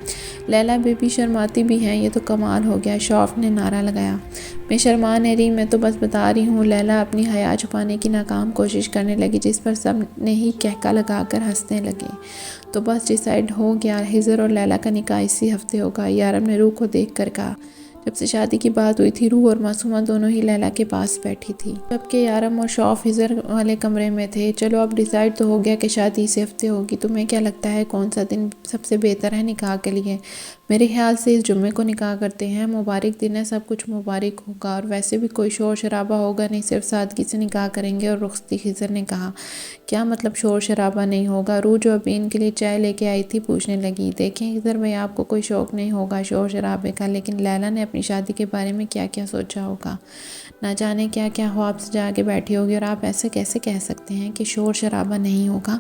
لیلیٰ بیبی شرماتی بھی ہیں، یہ تو کمال ہو گیا، شوف نے نعرہ لگایا۔ میں شرما نہیں رہی، میں تو بس بتا رہی ہوں۔ لیلیٰ اپنی حیا چھپانے کی ناکام کوشش کرنے لگی، جس پر سب نے ہی کہکا لگا کر ہنسنے لگے۔ تو بس ڈیسائیڈ ہو گیا، خضر اور لیلیٰ کا نکاح اسی ہفتے ہوگا، یارم نے روح کو دیکھ کر کہا۔ جب سے شادی کی بات ہوئی تھی روح اور معصومہ دونوں ہی لیلیٰ کے پاس بیٹھی تھی، جبکہ یارم اور شوف خضر والے کمرے میں تھے۔ چلو اب ڈیسائیڈ تو ہو گیا کہ شادی اسی ہفتے ہوگی، تمہیں کیا لگتا ہے کون سا دن سب سے بہتر ہے نکاح کے لیے؟ میرے خیال سے اس جمعے کو نکاح کرتے ہیں، مبارک دن ہے، سب کچھ مبارک ہوگا، اور ویسے بھی کوئی شور شرابہ ہوگا نہیں، صرف سادگی سے نکاح کریں گے اور رخصتی۔ خضر نے کہا۔ کیا مطلب شور شرابہ نہیں ہوگا؟ روح جو ابھی ان کے لیے چائے لے کے آئی تھی پوچھنے لگی۔ دیکھیں خضر بھائی، آپ کو کوئی شوق نہیں ہوگا شور شرابے کا، لیکن لیلیٰ نے اپنی شادی کے بارے میں کیا کیا سوچا ہوگا، نہ جانے کیا کیا خواب سے جا کے بیٹھی ہوگی، اور آپ ایسے کیسے کہہ سکتے ہیں کہ شور شرابہ نہیں ہوگا؟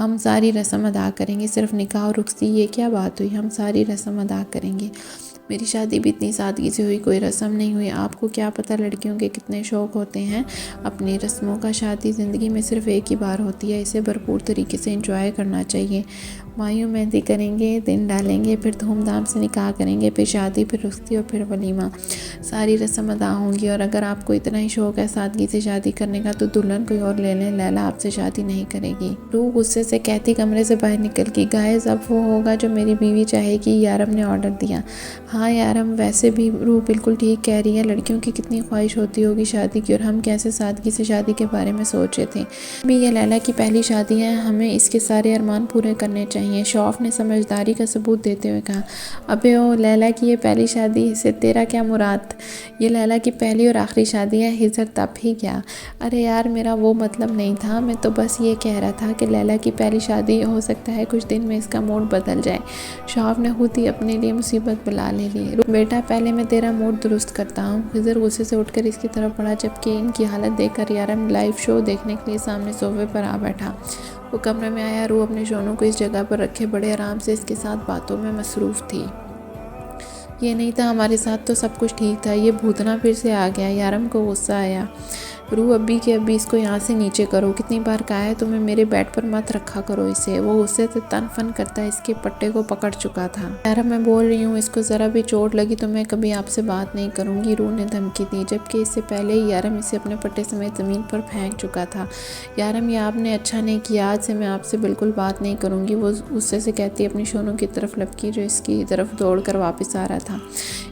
ہم ساری رسم ادا کریں گے، صرف نکاح اور رخصتی، یہ کیا بات ہوئی؟ ہم ساری رسم ادا کریں گے۔ میری شادی بھی اتنی سادگی سے ہوئی، کوئی رسم نہیں ہوئی۔ آپ کو کیا پتہ لڑکیوں کے کتنے شوق ہوتے ہیں اپنی رسموں کا۔ شادی زندگی میں صرف ایک ہی بار ہوتی ہے، اسے بھرپور طریقے سے انجوائے کرنا چاہیے۔ مایوں مہندی کریں گے، دن ڈالیں گے، پھر دھوم دھام سے نکاح کریں گے، پھر شادی، پھر رخصتی اور پھر ولیمہ، ساری رسم ادا ہوں گی۔ اور اگر آپ کو اتنا ہی شوق ہے سادگی سے شادی کرنے کا تو دلہن کوئی اور لے لیں، لیلیٰ آپ سے شادی نہیں کرے گی۔ روح غصے سے کہتی کمرے سے باہر نکل گئی۔ گائز اب وہ ہوگا جو میری بیوی چاہے گی، یارم نے آرڈر دیا۔ ہاں یارم، ویسے بھی روح بالکل ٹھیک کہہ رہی ہے، لڑکیوں کی کتنی خواہش ہوتی ہوگی شادی کی، اور ہم کیسے سادگی سے شادی کے بارے میں سوچے تھے بھی۔ یہ لیلیٰ کی پہلی شادی ہے، ہمیں اس کے سارے ارمان پورے کرنے چاہیے۔ نہیں ہے۔ شوف نے سمجھداری کا ثبوت دیتے ہوئے کہا، ابے او لیلا کی یہ پہلی شادی سے تیرا کیا مراد؟ یہ لیلا کی پہلی اور آخری شادی ہے۔ ہزر تب ہی کیا؟ ارے یار میرا وہ مطلب نہیں تھا، میں تو بس یہ کہہ رہا تھا کہ لیلا کی پہلی شادی ہو سکتا ہے کچھ دن میں اس کا موڈ بدل جائے۔ شوف نے خود ہی اپنے لیے مصیبت بلا لے لی۔ بیٹا پہلے میں تیرا موڈ درست کرتا ہوں۔ ہزر غصے سے اٹھ کر اس کی طرف بڑھا، جبکہ ان کی حالت دیکھ کر یارم لائیو شو دیکھنے کے لیے سامنے صوفے پر آ بیٹھا۔ وہ کمرے میں آیا، روح اپنے شونوں کو اس جگہ پر رکھے بڑے آرام سے اس کے ساتھ باتوں میں مصروف تھی۔ یہ نہیں تھا، ہمارے ساتھ تو سب کچھ ٹھیک تھا، یہ بھوتنا پھر سے آ گیا۔ یارم کو غصہ آیا۔ روح ابھی اس کو یہاں سے نیچے کرو، کتنی بار کہا ہے تمہیں میرے بیڈ پر مت رکھا کرو اسے۔ وہ غصے سے تن فن کرتا اس کے پٹے کو پکڑ چکا تھا۔ یارم میں بول رہی ہوں، اس کو ذرا بھی چوٹ لگی تو میں کبھی آپ سے بات نہیں کروں گی، روح نے دھمکی دی، جبکہ اس سے پہلے ہی یارم اسے اپنے پٹے سمیت زمین پر پھینک چکا تھا۔ یارم یہ آپ نے اچھا نہیں کیا، آج سے میں آپ سے بالکل بات نہیں کروں گی، وہ غصے سے کہتی اپنی شونوں کی طرف لپکی جو اس کی طرف دوڑ کر واپس آ رہا تھا۔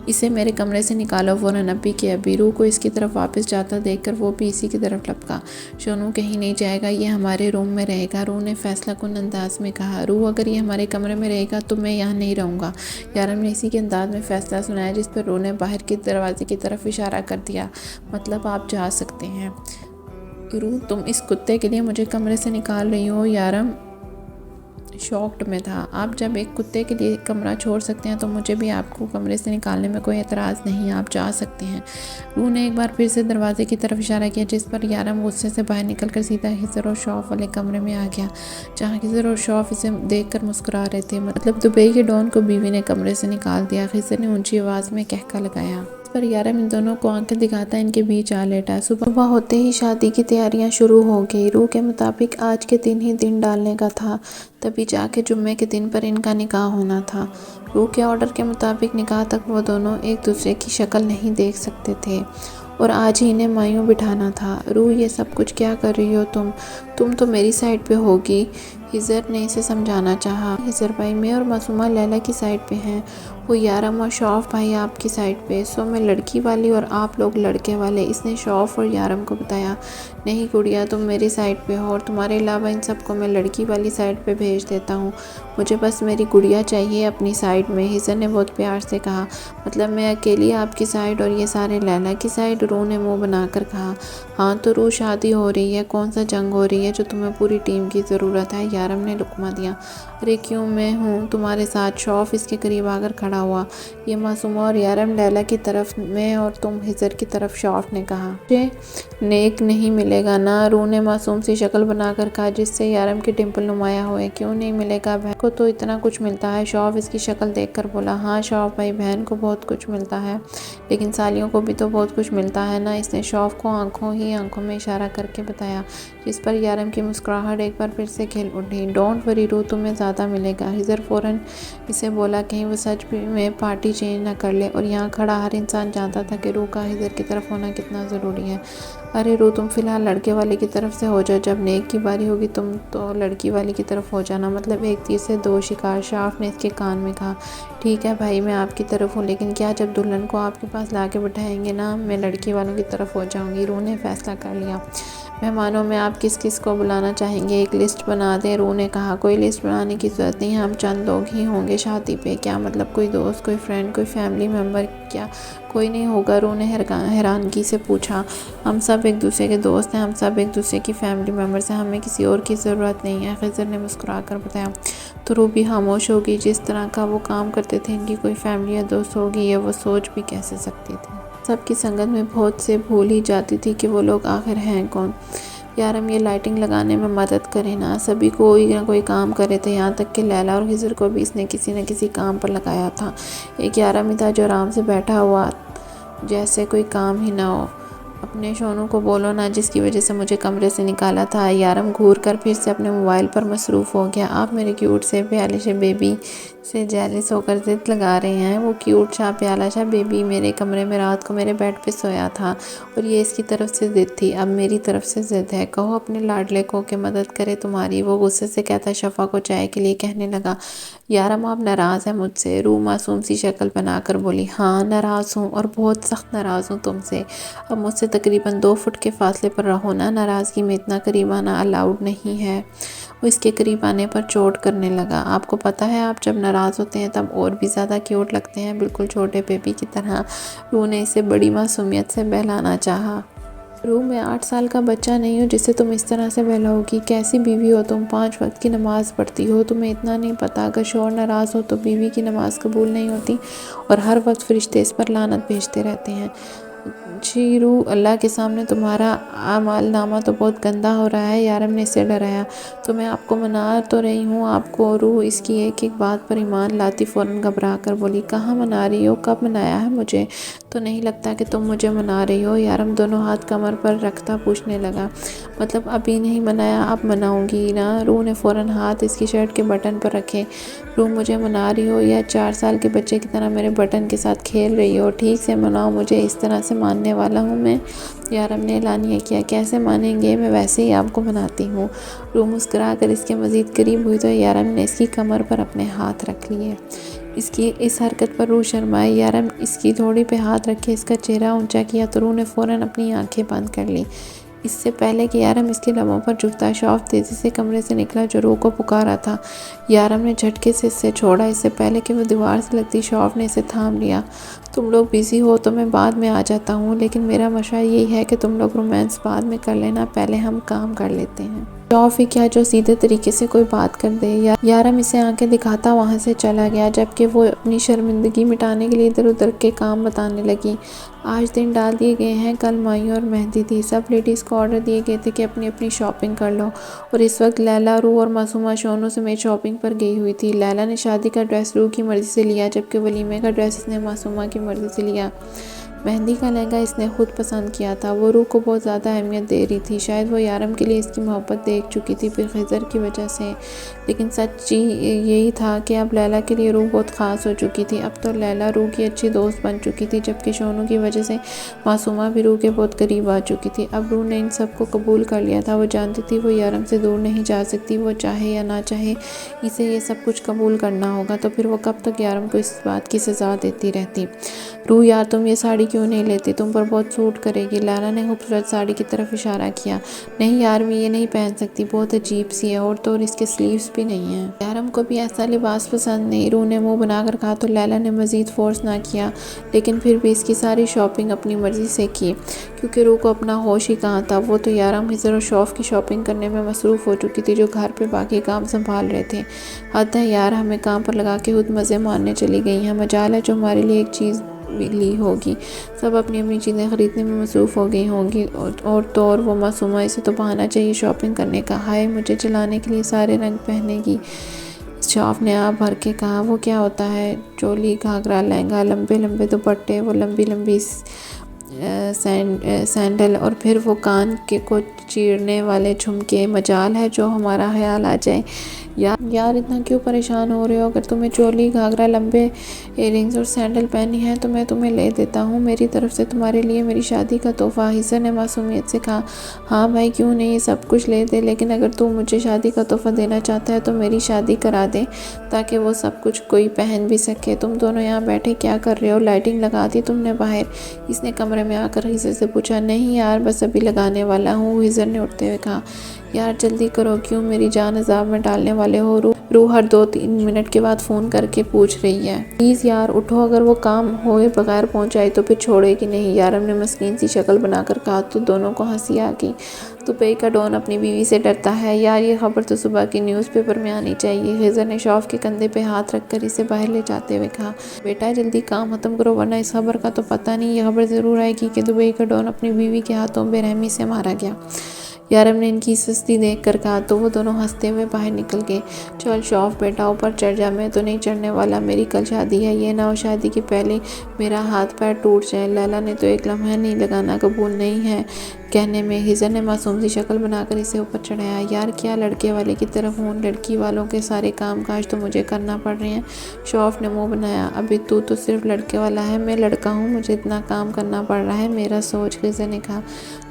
اسے میرے کمرے سے نکالو فوراً، ابھی کے ابھی۔ روح کو اس کی طرف واپس جاتا دیکھ کر وہ بھی اسی کی طرف لپکا۔ شونو کہیں نہیں جائے گا، یہ ہمارے روم میں رہے گا، روح نے فیصلہ کن انداز میں کہا۔ روح اگر یہ ہمارے کمرے میں رہے گا تو میں یہاں نہیں رہوں گا، یارم نے اسی کے انداز میں فیصلہ سنایا، جس پر روح نے باہر کے دروازے کی طرف اشارہ کر دیا۔ مطلب آپ جا سکتے ہیں۔ روح تم اس کتے کے لیے مجھے کمرے سے نکال رہی ہو؟ یارم شاکڈ میں تھا۔ آپ جب ایک کتے کے لیے کمرہ چھوڑ سکتے ہیں تو مجھے بھی آپ کو کمرے سے نکالنے میں کوئی اعتراض نہیں، آپ جا سکتے ہیں۔ روح نے ایک بار پھر سے دروازے کی طرف اشارہ کیا، جس پر یارم غصے سے باہر نکل کر سیدھا ہزر اور شوف والے کمرے میں آ گیا، جہاں ہزر اور شوف اسے دیکھ کر مسکرا رہے تھے۔ مطلب دبئی کے ڈون کو بیوی نے کمرے سے نکال دیا، ہزر نے اونچی آواز میں کہکا لگایا۔ اس پر یارم ان دونوں کو آنکھیں دکھاتا ان کے بیچ آ لیٹا۔ صبح ہوتے ہی شادی کی تیاریاں شروع ہو گئی۔ روح کے مطابق آج کے دن ہی دن ڈالنے کا تھا، تبھی جا کے جمعے کے دن پر ان کا نکاح ہونا تھا۔ روح کے آرڈر کے مطابق نکاح تک وہ دونوں ایک دوسرے کی شکل نہیں دیکھ سکتے تھے، اور آج ہی انہیں مایوں بٹھانا تھا۔ روح یہ سب کچھ کیا کر رہی ہو تم تو میری سائڈ پہ ہوگی، ہزر نے اسے سمجھانا چاہا۔ ہزر بھائی میں اور معصومہ لیلا کی سائڈ پہ ہیں، وہ یارم اور شوف بھائی آپ کی سائڈ پہ، سو میں لڑکی والی اور آپ لوگ لڑکے والے، اس نے شوف اور یارم کو بتایا۔ نہیں گڑیا تم میری سائڈ پہ ہو، اور تمہارے علاوہ ان سب کو میں لڑکی والی سائڈ پہ بھیج دیتا ہوں، مجھے بس میری گڑیا چاہیے اپنی سائڈ میں، ہزر نے بہت پیار سے کہا۔ مطلب میں اکیلی آپ کی سائڈ اور یہ سارے لیلا کی سائڈ؟ روح نے منہ بنا کر کہا۔ ہاں تو روح شادی ہو رہی ہے، کون سا جنگ ہو رہی ہے جو تمہیں پوری ٹیم کی ضرورت ہے؟ یارم نے لقمہ دیا۔ ارے کیوں، میں ہوں تمہارے ساتھ، شوف اس کے قریب آ کر کھڑا ہوا۔ یہ معصومہ اور یارم لیلا کی طرف، میں اور تم ہزر کی طرف، شوف نے کہا۔ مجھے نیک نہیں ملے گا نا، روح نے معصوم سی شکل بنا کر کہا، جس سے یارم کے ڈمپل نمایاں ہوئے۔ کیوں نہیں ملے گا، بہن کو تو اتنا کچھ ملتا ہے، شوف اس کی شکل دیکھ کر بولا۔ ہاں شوف بھائی، بہن کو بہت کچھ ملتا ہے، لیکن سالیوں کو بھی تو بہت کچھ ملتا ہے نا، اس نے شوف کو آنکھوں میں اشارہ کر کے بتایا، جس پر یارم کی مسکراہٹ ایک بار پھر سے کھل اٹھی۔ ڈونٹ وری روح، تمہیں زیادہ ملے گا، ہزر فوراً اسے بولا، کہیں وہ سچ میں پارٹی چینج نہ کر لے، اور یہاں کھڑا ہر انسان جانتا تھا کہ روح کا ہزر کی طرف ہونا کتنا ضروری ہے۔ ارے روح تم فی الحال لڑکے والے کی طرف سے ہو جاؤ، جب نیک کی باری ہوگی تم تو لڑکی والی کی طرف ہو جانا، مطلب ایک تیر سے دو شکار، شوف نے اس کے کان میں کہا۔ ٹھیک ہے بھائی، میں آپ کی طرف ہوں، لیکن کیا جب دلہن کو آپ کے پاس لا کے بٹھائیں گے نا، میں لڑکی والوں کی طرف ہو جاؤں گی، روح نے فیصلہ کر لیا۔ مہمانوں میں آپ کس کس کو بلانا چاہیں گے، ایک لسٹ بنا دیں، روح نے کہا۔ کوئی لسٹ بنانے کی ضرورت نہیں، ہم چند لوگ ہی ہوں گے شادی پہ۔ کیا مطلب، کوئی دوست، کوئی فرینڈ، کوئی فیملی ممبر؟ کیا کوئی نہیں ہوگا، روح نے حیرانگی سے پوچھا۔ ہم سب ایک دوسرے کے دوست ہیں، ہم سب ایک دوسرے کی فیملی ممبرز ہیں، ہمیں کسی اور کی ضرورت نہیں ہے، ہزر نے مسکرا کر بتایا۔ تو روح بھی خاموش ہوگی، جس طرح کا وہ کام کرتے تھے ان کی کوئی فیملی یا دوست ہوگی، یہ وہ سوچ بھی کیسے سکتی تھی۔ سب کی سنگت میں بہت سے بھول ہی جاتی تھی کہ وہ لوگ آخر ہیں کون۔ یارم یہ لائٹنگ لگانے میں مدد کرے نا، سبھی کوئی نہ کوئی کام کرے تھے، یہاں تک کہ لیلا اور ہزر کو بھی اس نے کسی نہ کسی کام پر لگایا تھا۔ ایک یارم ہی تھا جو آرام سے بیٹھا ہوا جیسے کوئی کام ہی نہ ہو۔ اپنے شونوں کو بولو نا، جس کی وجہ سے مجھے کمرے سے نکالا تھا۔ یارم گھور کر پھر سے اپنے موبائل پر مصروف ہو گیا۔ آپ میرے کیوٹ سے پیالے سے بیبی سے جیلس ہو کر ضد لگا رہے ہیں، وہ کیوٹ سا پیالہ سا بیبی میرے کمرے میں رات کو میرے بیڈ پہ سویا تھا، اور یہ اس کی طرف سے ضد تھی، اب میری طرف سے ضد ہے، کہو اپنے لاڈلے کو کہ مدد کرے تمہاری، وہ غصے سے کہتا شفا کو چائے کے لیے کہنے لگا۔ یارم آپ ناراض ہیں مجھ سے، روح معصوم سی شکل بنا کر بولی۔ ہاں ناراض ہوں، اور بہت سخت ناراض ہوں تم سے، اب مجھ سے تقریباً 2 فٹ کے فاصلے پر رہو نا، ناراضگی میں اتنا قریب آنا الاؤڈ نہیں ہے۔ وہ اس کے قریب آنے پر چوٹ کرنے لگا۔ آپ کو پتہ ہے آپ جب ناراض ہوتے ہیں تب اور بھی زیادہ کیوٹ لگتے ہیں، بالکل چھوٹے بیبی کی طرح۔ روح نے اسے بڑی معصومیت سے بہلانا چاہا۔ روح، میں 8 سال کا بچہ نہیں ہوں جسے تم اس طرح سے بہلاؤ گی۔ کیسی بیوی ہو تم، 5 وقت کی نماز پڑھتی ہو، تمہیں اتنا نہیں پتا اگر شوہر ناراض ہو تو بیوی کی نماز قبول نہیں ہوتی اور ہر وقت فرشتے اس پر لعنت بھیجتے رہتے ہیں۔ جی روح، اللہ کے سامنے تمہارا اعمال نامہ تو بہت گندا ہو رہا ہے۔ یارم نے اسے ڈرایا۔ تو میں آپ کو منا تو رہی ہوں آپ کو۔ روح اس کی ایک ایک بات پر ایمان لاتی فوراً گھبرا کر بولی، کہاں منا رہی ہو، کب منایا ہے مجھے؟ تو نہیں لگتا کہ تم مجھے منا رہی ہو۔ یارم دونوں ہاتھ کمر پر رکھتا پوچھنے لگا، مطلب ابھی نہیں منایا، اب مناؤں گی نا؟ روح نے فوراً ہاتھ اس کی شرٹ کے بٹن پر رکھے۔ روح، مجھے منا رہی ہو یا 4 سال کے بچے کی طرح میرے بٹن کے ساتھ کھیل رہی ہو؟ ٹھیک سے مناؤ مجھے، اس طرح سے ماننے والا ہوں میں؟ یارم نے اعلانیہ کیا، کیسے مانیں گے، میں ویسے ہی آپ کو مناتی ہوں۔ روح مسکرا کر اس کے مزید قریب ہوئی تو یارم نے اس کی کمر پر اپنے ہاتھ رکھ لیے۔ اس کی اس حرکت پر روح شرمائی۔ یارم اس کی تھوڑی پہ ہاتھ رکھے اس کا چہرہ اونچا کیا تو روح نے فوراً اپنی آنکھیں بند کر لی۔ اس سے پہلے کہ یارم اس کے لبوں پر جھکتا، شوف تیزی سے کمرے سے نکلا جو روح کو پکارا تھا۔ یارم نے جھٹکے سے اسے چھوڑا۔ اس سے پہلے کہ وہ دیوار سے لگتی شوف نے اسے تھام لیا۔ تم لوگ بیزی ہو تو میں بعد میں آ جاتا ہوں، لیکن میرا مشورہ یہی ہے کہ تم لوگ رومانس بعد میں کر لینا، پہلے ہم کام کر لیتے ہیں۔ شوف ہی کیا جو سیدھے طریقے سے کوئی بات کر دے۔ یارم اسے آنکھیں دکھاتا وہاں سے چلا گیا جبکہ وہ اپنی شرمندگی مٹانے کے لیے ادھر ادھر کے کام بتانے لگی۔ آج دن ڈال دیے گئے ہیں، کل مائیوں اور مہندی تھی، سب لیڈیز کو آرڈر دیے گئے تھے کہ اپنی اپنی شاپنگ کر لو، اور اس وقت لیلا، روح اور معصومہ شونو سمیت شاپنگ پر گئی ہوئی تھی۔ لیلا نے شادی کا ڈریس روح کی مرضی سے لیا جبکہ ولیمے کا ڈریس اس نے معصومہ کی مرضی سے لیا۔ مہندی کا لہنگا اس نے خود پسند کیا تھا۔ وہ روح کو بہت زیادہ اہمیت دے رہی تھی، شاید وہ یارم کے لیے اس کی محبت دیکھ چکی تھی پھر خضر کی وجہ سے، لیکن سچ یہی تھا کہ اب لیلا کے لیے روح بہت خاص ہو چکی تھی۔ اب تو لیلا روح کی اچھی دوست بن چکی تھی جبکہ شونو کی وجہ سے معصومہ بھی روح کے بہت قریب آ چکی تھی۔ اب روح نے ان سب کو قبول کر لیا تھا۔ وہ جانتی تھی وہ یارم سے دور نہیں جا سکتی، وہ چاہے یا نہ چاہے اسے یہ سب کچھ قبول کرنا ہوگا، تو پھر وہ کب تک یارم کو اس بات کی سزا دیتی رہتی۔ روح یار، تم یہ ساڑی کیوں نہیں لیتی، تم پر بہت سوٹ کرے گی۔ لیلا نے خوبصورت ساڑی کی طرف اشارہ کیا۔ نہیں یار، میں یہ نہیں پہن سکتی، بہت عجیب سی ہے، اور تو اور اس کے سلیوز بھی نہیں ہیں۔ یارم کو بھی ایسا لباس پسند نہیں، روح نے منہ بنا کر کہا تو لیلا نے مزید فورس نہ کیا، لیکن پھر بھی اس کی ساری شاپنگ اپنی مرضی سے کی کیونکہ روح کو اپنا ہوش ہی کہاں تھا۔ وہ تو یارم، خضر اور شوف کی شاپنگ کرنے میں مصروف ہو چکی تھی جو گھر پہ باقی کام سنبھال رہے تھے۔ حد ہے یار، ہمیں کام پر لگا کے خود مزے مارنے چلی گئی ہیں، مجال ہے جو ہمارے لیے ایک چیز بھی لی ہوگی۔ سب اپنی اپنی چیزیں خریدنے میں مصروف ہو گئی ہوں گی، اور تو اور وہ معصومہ، اسے تو بہانہ چاہیے شاپنگ کرنے کا۔ ہائے، مجھے چلانے کے لیے سارے رنگ پہنے گی۔ شوف نے آپ بھر کے کہا، وہ کیا ہوتا ہے؟ چولی، گھاگرا، لہنگا، لمبے لمبے دوپٹے، وہ لمبی لمبی سینڈل، اور پھر وہ کان کے کو چیرنے والے جھمکے، مجال ہے جو ہمارا خیال آ جائے۔ یار اتنا کیوں پریشان ہو رہے ہو؟ اگر تمہیں چولی، گھاگرا، لمبے ایئرنگز اور سینڈل پہنی ہے تو میں تمہیں لے دیتا ہوں، میری طرف سے تمہارے لیے میری شادی کا تحفہ۔ خضر نے معصومیت سے کہا، ہاں بھائی کیوں نہیں، یہ سب کچھ لے دے، لیکن اگر تو مجھے شادی کا تحفہ دینا چاہتا ہے تو میری شادی کرا دے تاکہ وہ سب کچھ کوئی پہن بھی سکے۔ تم دونوں یہاں بیٹھے کیا کر رہے ہو؟ لائٹنگ لگا دی تم نے باہر؟ اس نے کمرے میں آ کر خضر سے پوچھا۔ نہیں یار، بس ابھی لگانے والا ہوں، خضر نے اٹھتے ہوئے کہا۔ یار جلدی کرو، کیوں میری جان عذاب میں ڈالنے والے ہو؟ روح ہر 2-3 منٹ کے بعد فون کر کے پوچھ رہی ہے۔ پلیز یار اٹھو، اگر وہ کام ہوئے بغیر پہنچائی تو پھر چھوڑے گی نہیں، یارم نے مسکین سی شکل بنا کر کہا تو دونوں کو ہنسی آ گئی۔ دبئی کا ڈون اپنی بیوی سے ڈرتا ہے، یار یہ خبر تو صبح کی نیوز پیپر میں آنی چاہیے۔ خضر نے شوف کے کندھے پہ ہاتھ رکھ کر اسے باہر لے جاتے ہوئے کہا، بیٹا جلدی کام ختم کرو ورنہ اس خبر کا تو پتہ نہیں، یہ خبر ضرور آئے گی کہ دبئی کا ڈون اپنی بیوی کے ہاتھوں بے رحمی سے مارا گیا۔ یارم نے ان کی سستی دیکھ کر کہا تو وہ دونوں ہنستے ہوئے باہر نکل گئے۔ چل شوف بیٹا اوپر چڑھ جا، میں تو نہیں چڑھنے والا، میری کل شادی ہے، یہ نہ ہو شادی کے پہلے میرا ہاتھ پیر ٹوٹ جائے۔ لیلا نے تو ایک لمحہ نہیں لگانا قبول نہیں ہے کہنے میں۔ خضر نے معصوم سی شکل بنا کر اسے اوپر چڑھایا۔ یار کیا لڑکے والے کی طرف ہوں، لڑکی والوں کے سارے کام کاج تو مجھے کرنا پڑ رہے ہیں۔ شوف نے منہ بنایا، ابھی تو صرف لڑکے والا ہے، میں لڑکا ہوں، مجھے اتنا کام کرنا پڑ رہا ہے، میرا سوچ۔ خضر نے کہا،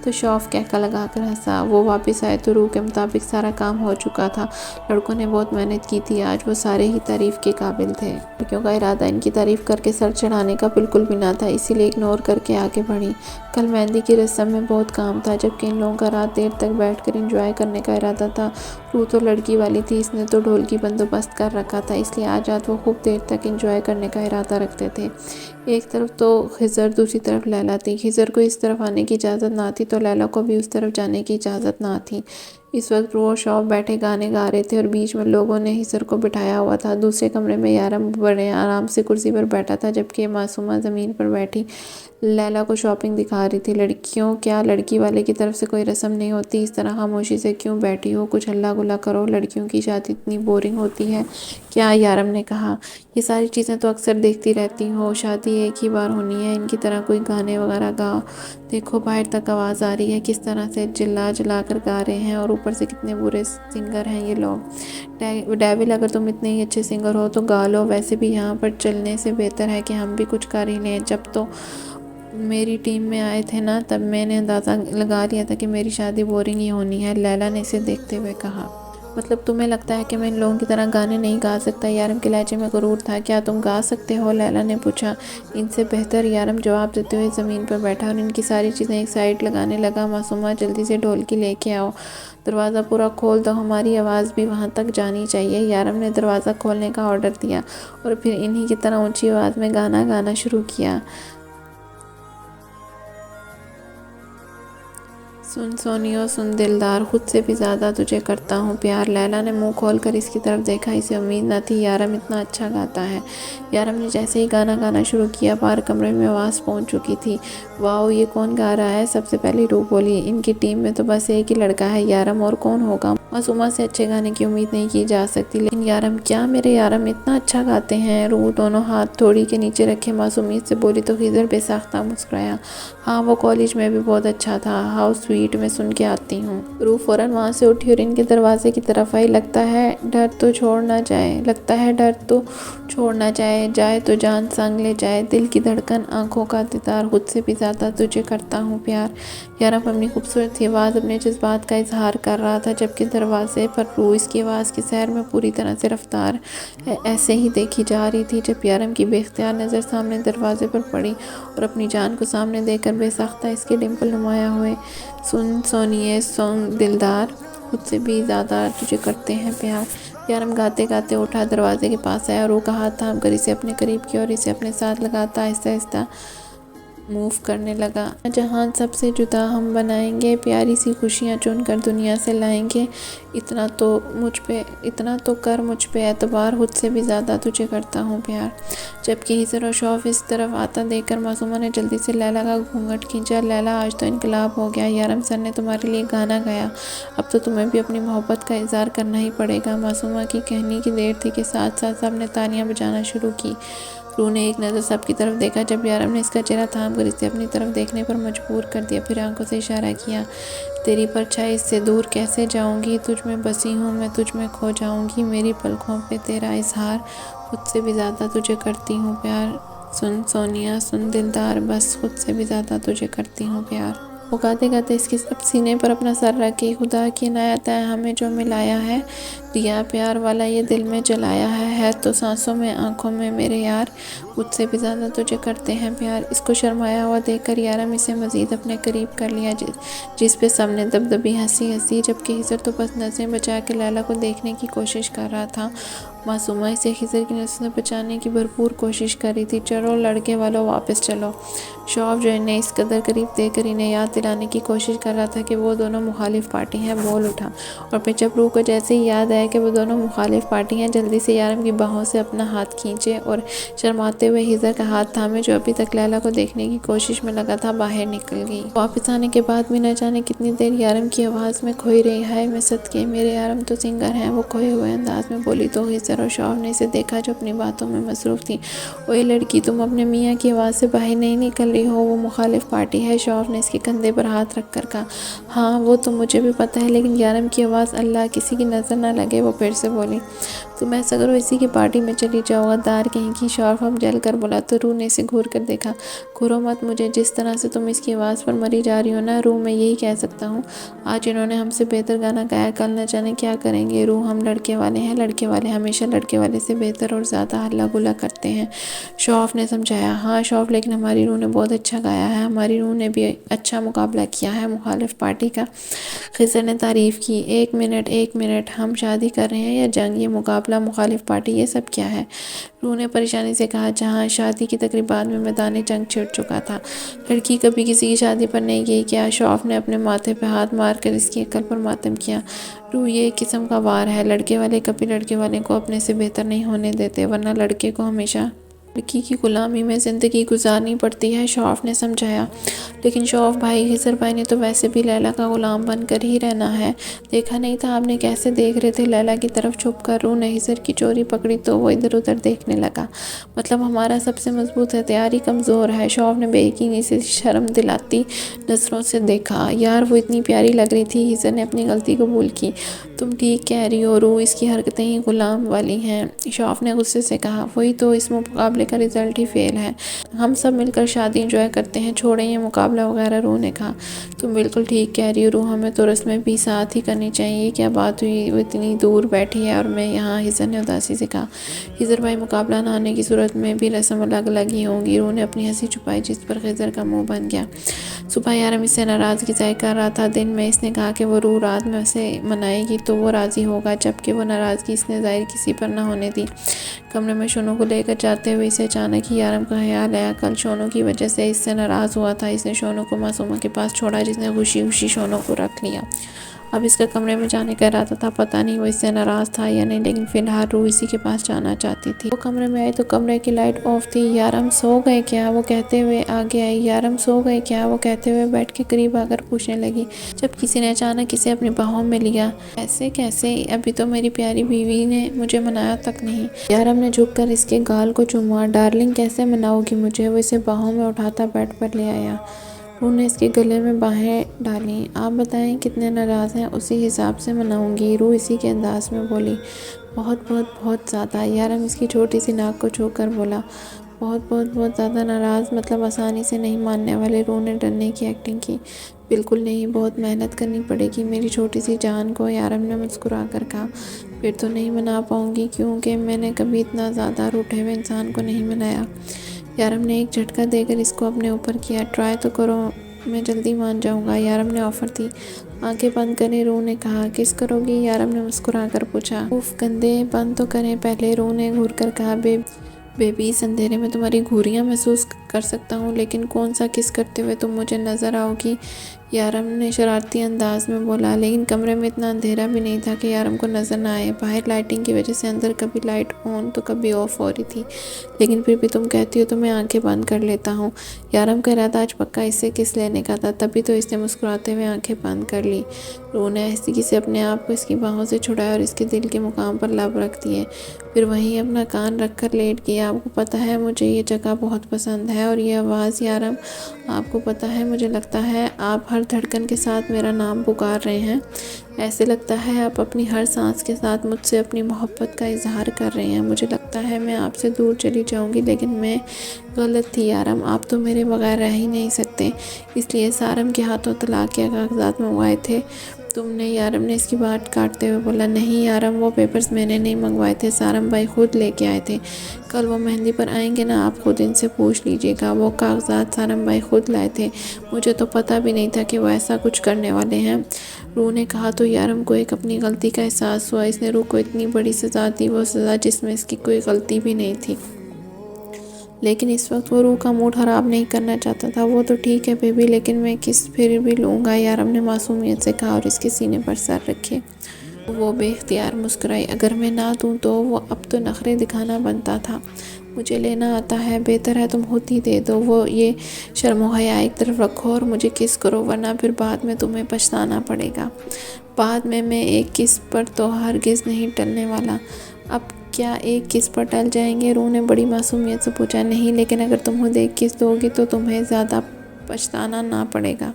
تو شوف کہکا لگا کر ہنسا۔ وہ واپس آئے تو روح کے مطابق سارا کام ہو چکا تھا۔ لڑکوں نے بہت محنت کی تھی، آج وہ سارے ہی تعریف کے قابل تھے۔ لڑکیوں کا ارادہ ان کی تعریف کر کے سر چڑھانے کا بالکل بھی نہ تھا، اسی لیے اگنور کر کے آگے بڑھی۔ کل مہندی کی رسم میں بہت کام تھا، جبکہ ان لوگوں کا رات دیر تک بیٹھ کر انجوائے کرنے کا ارادہ تھا۔ روح تو لڑکی والی تھی، اس نے تو ڈھول کی بندوبست کر رکھا تھا، اس لیے آج رات وہ خوب دیر تک انجوائے کرنے کا ارادہ رکھتے تھے۔ ایک طرف تو خضر، دوسری طرف لیلا تھی۔ خضر کو اس طرف آنے کی اجازت نہ تھی تو لیلا کو بھی اس طرف جانے کی اجازت نہ تھی۔ اس وقت روح اور شوف بیٹھے گانے گا رہے تھے اور بیچ میں لوگوں نے خضر کو بٹھایا ہوا تھا۔ دوسرے کمرے میں یارم بڑے آرام سے کرسی پر بیٹھا تھا، جبکہ معصومہ زمین پر بیٹھی لیلا کو شاپنگ دکھا رہی تھی۔ لڑکیوں، کیا لڑکی والے کی طرف سے کوئی رسم نہیں ہوتی؟ اس طرح خاموشی سے کیوں بیٹھی ہو؟ کچھ ہلا گلا کرو، لڑکیوں کی شادی اتنی بورنگ ہوتی ہے کیا؟ یارم نے کہا، یہ ساری چیزیں تو اکثر دیکھتی رہتی ہو، شادی ایک ہی بار ہونی ہے، ان کی طرح کوئی گانے وغیرہ گاؤ۔ دیکھو باہر تک آواز آ رہی ہے، کس طرح سے چلا چلا کر گا رہے ہیں، اور اوپر سے کتنے برے سنگر ہیں یہ لوگ۔ ڈیول، اگر تم اتنے ہی اچھے سنگر ہو تو گا لو، ویسے بھی یہاں پر چلنے سے بہتر ہے کہ ہم بھی کچھ کر ہی لیں۔ جب تو میری ٹیم میں آئے تھے نا، تب میں نے اندازہ لگا لیا تھا کہ میری شادی بورنگ ہی ہونی ہے، لیلا نے اسے دیکھتے ہوئے کہا۔ مطلب تمہیں لگتا ہے کہ میں ان لوگوں کی طرح گانے نہیں گا سکتا؟ یارم کے لہجے میں غرور تھا۔ کیا تم گا سکتے ہو؟ لیلا نے پوچھا۔ ان سے بہتر، یارم جواب دیتے ہوئے زمین پر بیٹھا اور ان کی ساری چیزیں ایک سائیڈ لگانے لگا۔ معصومہ، جلدی سے ڈھولکی لے کے آؤ، دروازہ پورا کھول دو، ہماری آواز بھی وہاں تک جانی چاہیے۔ یارم نے دروازہ کھولنے کا آرڈر دیا اور پھر انہی کی طرح اونچی آواز میں گانا گانا شروع کیا۔ سن سونیو، سن دلدار، خود سے بھی زیادہ تجھے کرتا ہوں پیار۔ لیلا نے منہ کھول کر اس کی طرف دیکھا، اسے امید نہ تھی یارم اتنا اچھا گاتا ہے۔ یارم نے جیسے ہی گانا گانا شروع کیا، باہر کمرے میں آواز پہنچ چکی تھی۔ واؤ، یہ کون گا رہا ہے؟ سب سے پہلے روح بولی۔ ان کی ٹیم میں تو بس ایک ہی لڑکا ہے یارم، اور کون ہوگا؟ معصومہ سے اچھے گانے کی امید نہیں کی جا سکتی، لیکن یارم، کیا میرے یارم اتنا اچھا گاتے ہیں؟ روح دونوں ہاتھ تھوڑی کے نیچے رکھے معصومیت سے بولی تو خضر بے ساختہ مسکرایا۔ ہاں، وہ کالج میں بھی بہت اچھا تھا، ہاؤ سویٹ، میں سن کے آتی ہوں۔ روح فوراً وہاں سے اٹھی اور ان کے دروازے کی طرف آئی۔ لگتا ہے ڈر تو چھوڑ نہ جائے، جائے تو جان سنگ لے جائے، دل کی دھڑکن، آنکھوں کا دیدار، خود سے بھی زیادہ تجھے کرتا ہوں پیار۔ یارم اپنی خوبصورت آواز، اپنے جذبات کا اظہار کر رہا تھا، جبکہ دروازے پر روح اس کی آواز کی سیر میں پوری طرح سے رفتار ایسے ہی دیکھی جا رہی تھی۔ جب یارم کی بے اختیار نظر سامنے دروازے پر پڑی اور اپنی جان کو سامنے دیکھ کر بے ساختہ اس کے ڈمپل نمایاں ہوئے۔ سن سونیے، سن دلدار، خود سے بھی زیادہ تجھے کرتے ہیں پیار۔ یارم گاتے گاتے اٹھا، دروازے کے پاس آیا، روح کا ہاتھ تھام کر اسے اپنے قریب کیا اور اسے اپنے ساتھ لگاتا آہستہ آہستہ موو کرنے لگا۔ جہان سب سے جدا ہم بنائیں گے، پیاری سی خوشیاں چن کر دنیا سے لائیں گے، اتنا تو کر مجھ پہ اعتبار، خود سے بھی زیادہ تجھے کرتا ہوں پیار۔ جبکہ خضر اور شوف اس طرف آتا دیکھ کر معصومہ نے جلدی سے لیلا کا گھونگھٹ کھینچا۔ لیلا، آج تو انقلاب ہو گیا، یارم سر نے تمہارے لیے گانا گایا، اب تو تمہیں بھی اپنی محبت کا اظہار کرنا ہی پڑے گا۔ معصومہ کی کہنے کی دیر تھی کہ ساتھ ساتھ سب نے تالیاں بجانا شروع کی۔ روح نے ایک نظر سب کی طرف دیکھا، جب یارم نے اس کا چہرہ تھام کر اسے اپنی طرف دیکھنے پر مجبور کر دیا، پھر آنکھوں سے اشارہ کیا۔ تیری پرچھائی اس سے دور کیسے جاؤں گی؟ تجھ میں بسی ہوں میں، تجھ میں کھو جاؤں گی، میری پلکوں پہ تیرا اظہار، خود سے بھی زیادہ تجھے کرتی ہوں پیار۔ سن سونیا، سن دلدار، بس خود سے بھی زیادہ تجھے کرتی ہوں پیار۔ وہ گاتے گاتے اس کے سینے پر اپنا سر رکھ کے، خدا کی عنایت ہے ہمیں جو ملایا ہے، دیا پیار والا یہ دل میں جلایا ہے تو سانسوں میں آنکھوں میں میرے یار، خود سے بھی زیادہ تجھے کرتے ہیں پیار۔ اس کو شرمایا ہوا دیکھ کر یارم اسے مزید اپنے قریب کر لیا، جس پہ سب نے دبدبی ہنسی ہنسی، جبکہ خضر تو بس نظریں بچا کے لیلا کو دیکھنے کی کوشش کر رہا تھا۔ معصومہ اسے خضر کی نظروں سے بچانے کی بھرپور کوشش کر رہی تھی۔ چلو لڑکے والوں، واپس چلو۔ شوف، جو انہیں اس قدر قریب دیکھ کر انہیں یاد دلانے کی کوشش کر رہا تھا کہ وہ دونوں مخالف پارٹی ہیں، بول اٹھا، اور پھر جب روح کو جیسے ہی یاد آیا کہ وہ دونوں مخالف پارٹی ہیں، جلدی سے یارم کی باہوں سے اپنا ہاتھ کھینچے اور شرماتے ہوئے خضر کا ہاتھ تھامے، جو ابھی تک لیلا کو دیکھنے کی کوشش میں لگا تھا، باہر نکل گئی۔ واپس آنے کے بعد بھی نہ جانے کتنی دیر یارم کی آواز میں کھوئی رہی۔ ہائے میں صدقے، میرے یارم تو سنگر ہیں، وہ کھوئے ہوئے انداز میں بولی تو خضر کر اور شوہر نے اسے دیکھا جو اپنی باتوں میں مصروف تھی۔ اوے لڑکی، تم اپنے میاں کی آواز سے باہر نہیں نکل رہی ہو، وہ مخالف پارٹی ہے۔ شوہر نے اس کے کندھے پر ہاتھ رکھ کر کہا۔ ہاں وہ تو مجھے بھی پتہ ہے، لیکن یارم کی آواز، اللہ کسی کی نظر نہ لگے، وہ پھر سے بولی۔ تم ایسا کرو، اسی کی پارٹی میں چلی جاؤ، غدار کہیں کی۔ شوہر ہم جل کر بولا تو روح نے اسے گھور کر دیکھا۔ گھورو مت مجھے، جس طرح سے تم اس کی آواز پر مری جا رہی ہو نا روح، میں یہی کہہ سکتا ہوں آج انہوں نے ہم سے بہتر گانا گایا، کل نہ جانے کیا کریں گے۔ روح ہم لڑکے والے ہیں، لڑکے والے ہمیشہ لڑکے والے سے بہتر اور زیادہ ہلا گلا کرتے ہیں، شوہر نے سمجھایا۔ ہاں شوہر، لیکن ہماری روح نے بہت اچھا گایا ہے، ہماری روح نے بھی اچھا مقابلہ کیا ہے مخالف پارٹی کا، خضر نے تعریف کی۔ ایک منٹ، ہم شادی کر رہے ہیں یا جنگ؟ یہ مقابلہ، مخالف پارٹی، یہ سب کیا ہے؟ روح نے پریشانی سے کہا۔ جہاں شادی کی تقریبات میں میدان جنگ چھڑ چکا تھا، لڑکی کبھی کسی کی شادی پر نہیں گئی کیا؟ شوہر نے اپنے ماتھے پہ ہاتھ مار کر اس کی عقل پر ماتم کیا۔ روح، یہ ایک قسم کا وار ہے، لڑکے والے کبھی لڑکے والے کو اپنے سے بہتر نہیں ہونے دیتے، ورنہ لڑکے کو ہمیشہ لڑکی کی غلامی میں زندگی گزارنی پڑتی ہے، شوہر نے سمجھایا۔ لیکن شوہر بھائی، خضر بھائی نے تو ویسے بھی لیلا کا غلام بن کر ہی رہنا ہے، دیکھا نہیں تھا آپ نے کیسے دیکھ رہے تھے لیلا کی طرف چھپ کر؟ روح نے خضر کی چوری پکڑی تو وہ ادھر ادھر دیکھنے لگا۔ مطلب ہمارا سب سے مضبوط ہتھیار ہی کمزور ہے؟ شوہر نے بے یقینی سے شرم دلاتی نظروں سے دیکھا۔ یار وہ اتنی پیاری لگ رہی تھی، خضر نے اپنی غلطی قبول کی۔ تم ٹھیک کہہ رہی ہو روح، اس کی حرکتیں ہی غلام والی ہیں، شوہر نے غصے سے کہا۔ وہی تو، اس مقابلے کا رزلٹ ہی فیل ہے، ہم سب مل کر شادی انجوائے کرتے ہیں، چھوڑیں یہ مقابلہ وغیرہ، روح نے کہا۔ تم بالکل ٹھیک کہہ رہی ہو روح، ہمیں تو رسمیں بھی ساتھ ہی کرنی چاہیے۔ یہ کیا بات ہوئی، وہ اتنی دور بیٹھی ہے اور میں یہاں، خضر نے اداسی سے کہا۔ خضر بھائی، مقابلہ نہ ہونے کی صورت میں بھی رسم الگ الگ ہی ہوں گی، روح نے اپنی ہنسی چھپائی جس پر خضر کا منہ بن گیا۔ صبح یارم اس سے ناراضگی ظاہر کر رہا تھا، دن میں اس نے کہا کہ وہ روح رات میں اسے منائے گی تو وہ راضی ہوگا، جبکہ وہ ناراضگی اس نے ظاہر کسی پر نہ ہونے دی۔ کمرے میں شونو کو لے کر جاتے ہوئے اسے اچانک ہی یارم کا خیال آیا، کل شونو کی وجہ سے اس سے ناراض ہوا تھا، اس نے شونو کو معصومہ کے پاس چھوڑا جس نے خوشی خوشی شونو کو رکھ لیا۔ اب اس کا کمرے میں جانے کا ارادہ تھا، پتہ نہیں وہ اس سے ناراض تھا یا نہیں، لیکن فی الحال روح اسی کے پاس جانا چاہتی تھی۔ وہ کمرے میں آئی تو کمرے کی لائٹ آف تھی۔ یارم سو گئے کیا، وہ کہتے ہوئے آگے آئی۔ یارم سو گئے کیا، وہ کہتے ہوئے بیڈ کے قریب آ کر پوچھنے لگی، جب کسی نے اچانک اسے اپنی باہوں میں لیا۔ کیسے، ابھی تو میری پیاری بیوی نے مجھے منایا تک نہیں۔ یارم نے جھک کر اس کے گال کو چوما۔ ڈارلنگ کیسے مناؤ گی مجھے؟ وہ اسے باہوں میں اٹھاتا بیڈ پر لے آیا۔ روح نے اس کے گلے میں باہیں ڈالیں۔ آپ بتائیں کتنے ناراض ہیں، اسی حساب سے مناؤں گی، روح اسی کے انداز میں بولی۔ بہت زیادہ، یارم اس کی چھوٹی سی ناک کو چھو کر بولا۔ بہت زیادہ ناراض، مطلب آسانی سے نہیں ماننے والے، روح نے ڈرنے کی ایکٹنگ کی۔ بالکل نہیں، بہت محنت کرنی پڑے گی میری چھوٹی سی جان کو، یارم نے مسکرا کر کہا۔ پھر تو نہیں منا پاؤں گی، کیونکہ میں نے کبھی اتنا زیادہ روٹھے ہوئے انسان کو نہیں منایا۔ یارم نے ایک جھٹکا دے کر اس کو اپنے اوپر کیا۔ ٹرائی تو کرو، میں جلدی مان جاؤں گا، یارم نے آفر دی۔ آنکھیں بند کریں، روح نے کہا۔ کس کرو گی، یارم نے مسکرا کر پوچھا۔ اوف، گندے بند تو کریں پہلے، روح نے گھور کر کہا۔ بیبی، اس اندھیرے میں تمہاری گھوریاں محسوس کر سکتا ہوں، لیکن کون سا کس کرتے ہوئے تم مجھے نظر آؤ گی، یارم نے شرارتی انداز میں بولا۔ لیکن کمرے میں اتنا اندھیرا بھی نہیں تھا کہ یارم کو نظر نہ آئے، باہر لائٹنگ کی وجہ سے اندر کبھی لائٹ آن تو کبھی آف ہو رہی تھی، لیکن پھر بھی تم کہتی ہو تو میں آنکھیں بند کر لیتا ہوں۔ یارم کہہ رہا تھا آج پکا اس سے کس لینے کا تھا، تبھی تو اس نے مسکراتے ہوئے آنکھیں بند کر لی۔ روح نے آہستگی سے اپنے آپ کو اس کی باہوں سے چھڑایا اور اس کے دل کے مقام پر لب رکھ دیے، پھر وہیں اپنا کان رکھ کر لیٹ گیا۔ آپ کو پتہ ہے مجھے یہ جگہ بہت پسند ہے، اور یہ آواز، یارم آپ کو پتہ ہے مجھے لگتا ہے آپ ہر دھڑکن کے ساتھ میرا نام پکار رہے ہیں، ایسے لگتا ہے آپ اپنی ہر سانس کے ساتھ مجھ سے اپنی محبت کا اظہار کر رہے ہیں۔ مجھے لگتا ہے میں آپ سے دور چلی جاؤں گی، لیکن میں غلط تھی یارم، آپ تو میرے بغیر رہ ہی نہیں سکتے، اس لیے سارم کے ہاتھوں طلاق کے کاغذات منگوائے تھے تم نے، یارم نے اس کی بات کاٹتے ہوئے بولا۔ نہیں یارم، وہ پیپرز میں نے نہیں منگوائے تھے، سارم بھائی خود لے کے آئے تھے، کل وہ مہندی پر آئیں گے نا، آپ خود ان سے پوچھ لیجئے گا، وہ کاغذات سارم بھائی خود لائے تھے، مجھے تو پتہ بھی نہیں تھا کہ وہ ایسا کچھ کرنے والے ہیں، روح نے کہا۔ تو یارم کو ایک اپنی غلطی کا احساس ہوا، اس نے روح کو اتنی بڑی سزا دی، وہ سزا جس میں اس کی کوئی غلطی بھی نہیں تھی، لیکن اس وقت وہ روح کا موڈ خراب نہیں کرنا چاہتا تھا۔ وہ تو ٹھیک ہے بیبی، لیکن میں کس پھر بھی لوں گا، یارم نے معصومیت سے کہا اور اس کے سینے پر سر رکھے۔ وہ بے اختیار مسکرائی۔ اگر میں نہ دوں تو، وہ اب تو نخرے دکھانا بنتا تھا، مجھے لینا آتا ہے، بہتر ہے تم خود ہی دے دو، وہ یہ شرم و حیا ایک طرف رکھو اور مجھے کس کرو، ورنہ پھر بعد میں تمہیں پچھتانا پڑے گا، بعد میں ایک کس پر تو ہرگز نہیں ٹلنے والا۔ اب کیا ایک کس پر ٹل جائیں گے؟ روح نے بڑی معصومیت سے پوچھا۔ نہیں، لیکن اگر تم خود ایک کس دو گی تو تمہیں زیادہ پچھتانا نہ پڑے گا۔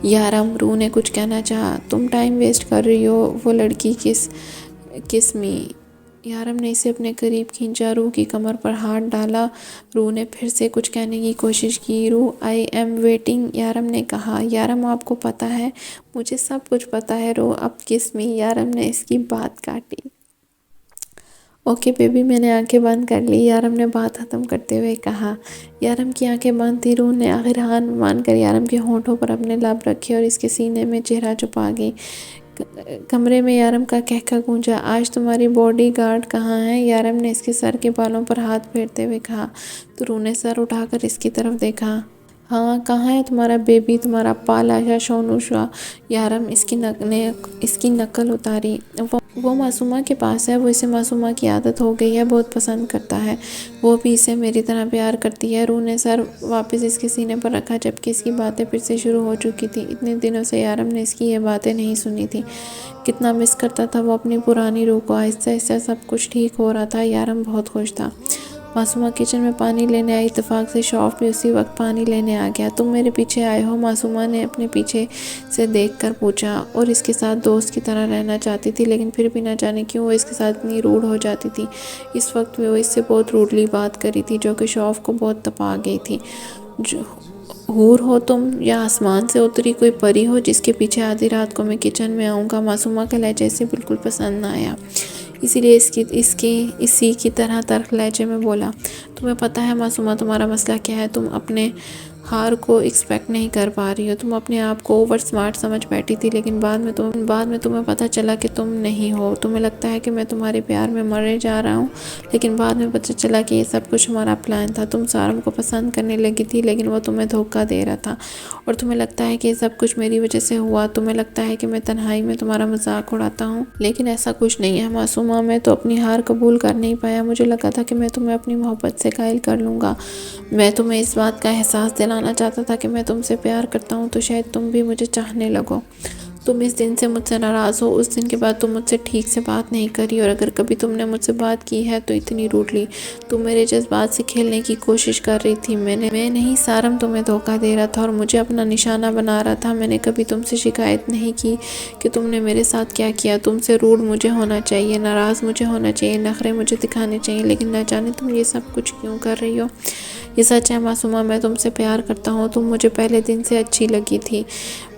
یارم، روح نے کچھ کہنا چاہا۔ تم ٹائم ویسٹ کر رہی ہو، وہ لڑکی کس می؟ یارم نے اسے اپنے قریب کھینچا، روح کی کمر پر ہاتھ ڈالا۔ روح نے پھر سے کچھ کہنے کی کوشش کی۔ روح، آئی ایم ویٹنگ، یارم نے کہا۔ یارم، آپ کو پتہ ہے؟ مجھے سب کچھ پتہ ہے روح، اب کس می؟ یارم نے اس کی بات کاٹی۔ اوکے بیبی، میں نے آنکھیں بند کر لی، یارم نے بات ختم کرتے ہوئے کہا۔ یارم کی آنکھیں بند تھی۔ روح نے آخر ہار مان کر یارم کے ہونٹوں پر اپنے لب رکھے اور اس کے سینے میں چہرہ چھپا گئی۔ کمرے میں یارم کا کہکہ گونجا۔ آج تمہاری باڈی گارڈ کہاں ہے؟ یارم نے اس کے سر کے بالوں پر ہاتھ پھیرتے ہوئے کہا تو روح نے سر اٹھا کر اس کی طرف دیکھا۔ ہاں، کہاں ہے تمہارا بیبی، تمہارا پالا شونوشا؟ یارم نے اس کی نقل اتاری۔ وہ معصومہ کے پاس ہے، وہ اسے معصومہ کی عادت ہو گئی ہے، بہت پسند کرتا ہے، وہ بھی اسے میری طرح پیار کرتی ہے۔ روح نے سر واپس اس کے سینے پر رکھا جبکہ اس کی باتیں پھر سے شروع ہو چکی تھی۔ اتنے دنوں سے یارم نے اس کی یہ باتیں نہیں سنی تھی۔ کتنا مس کرتا تھا وہ اپنی پرانی روح کو۔ آہستہ آہستہ سب کچھ ٹھیک ہو رہا تھا، یارم بہت خوش تھا۔ معصومہ کچن میں پانی لینے آئی، اتفاق سے شوف بھی اسی وقت پانی لینے آ گیا۔ تم میرے پیچھے آئے ہو؟ معصومہ نے اپنے پیچھے سے دیکھ کر پوچھا۔ اور اس کے ساتھ دوست کی طرح رہنا چاہتی تھی، لیکن پھر بھی نہ جانے کیوں وہ اس کے ساتھ اتنی روڈ ہو جاتی تھی۔ اس وقت وہ اس سے بہت روڈلی بات کری تھی جو کہ شوف کو بہت تپا گئی تھی۔ حور ہو تم یا آسمان سے اتری کوئی پری ہو جس کے پیچھے آدھی رات کو میں کچن میں آؤں گا؟ معصومہ کا لہجہ اسے بالکل پسند نہ آیا، اسی لیے اسی کی طرح تلخ لہجے میں بولا۔ تمہیں پتہ ہے معصومہ تمہارا مسئلہ کیا ہے؟ تم اپنے ہار کو ایکسپیکٹ نہیں کر پا رہی ہو۔ تم اپنے آپ کو اوور سمارٹ سمجھ بیٹھی تھی، لیکن بعد میں تمہیں پتہ چلا کہ تم نہیں ہو۔ تمہیں لگتا ہے کہ میں تمہارے پیار میں مرے جا رہا ہوں، لیکن بعد میں پتہ چلا کہ یہ سب کچھ ہمارا پلان تھا۔ تم سارم کو پسند کرنے لگی تھی، لیکن وہ تمہیں دھوکہ دے رہا تھا، اور تمہیں لگتا ہے کہ یہ سب کچھ میری وجہ سے ہوا۔ تمہیں لگتا ہے کہ میں تنہائی میں تمہارا مذاق اڑاتا ہوں، لیکن ایسا کچھ نہیں ہے معصومہ۔ میں تو اپنی ہار قبول کر نہیں پایا۔ مجھے لگا تھا کہ میں تمہیں اپنی محبت سے قائل کر لوں گا۔ میں تمہیں اس بات کا احساس دلانا چاہتا تھا کہ میں تم سے پیار کرتا ہوں، تو شاید تم بھی مجھے چاہنے لگو۔ تم اس دن سے مجھ سے ناراض ہو، اس دن کے بعد تم مجھ سے ٹھیک سے بات نہیں کری، اور اگر کبھی تم نے مجھ سے بات کی ہے تو اتنی روڈلی۔ تم میرے جذبات سے کھیلنے کی کوشش کر رہی تھی۔ میں نہیں، سارم تمہیں دھوکہ دے رہا تھا اور مجھے اپنا نشانہ بنا رہا تھا۔ میں نے کبھی تم سے شکایت نہیں کی کہ تم نے میرے ساتھ کیا کیا۔ تم سے روڈ مجھے ہونا چاہیے، ناراض مجھے ہونا چاہیے، نخرے مجھے دکھانے چاہیے، لیکن نہ جانے تم یہ سب کچھ کیوں کر رہی ہو۔ یہ سچ ہے معصومہ، میں تم سے پیار کرتا ہوں۔ تم مجھے پہلے دن سے اچھی لگی تھی۔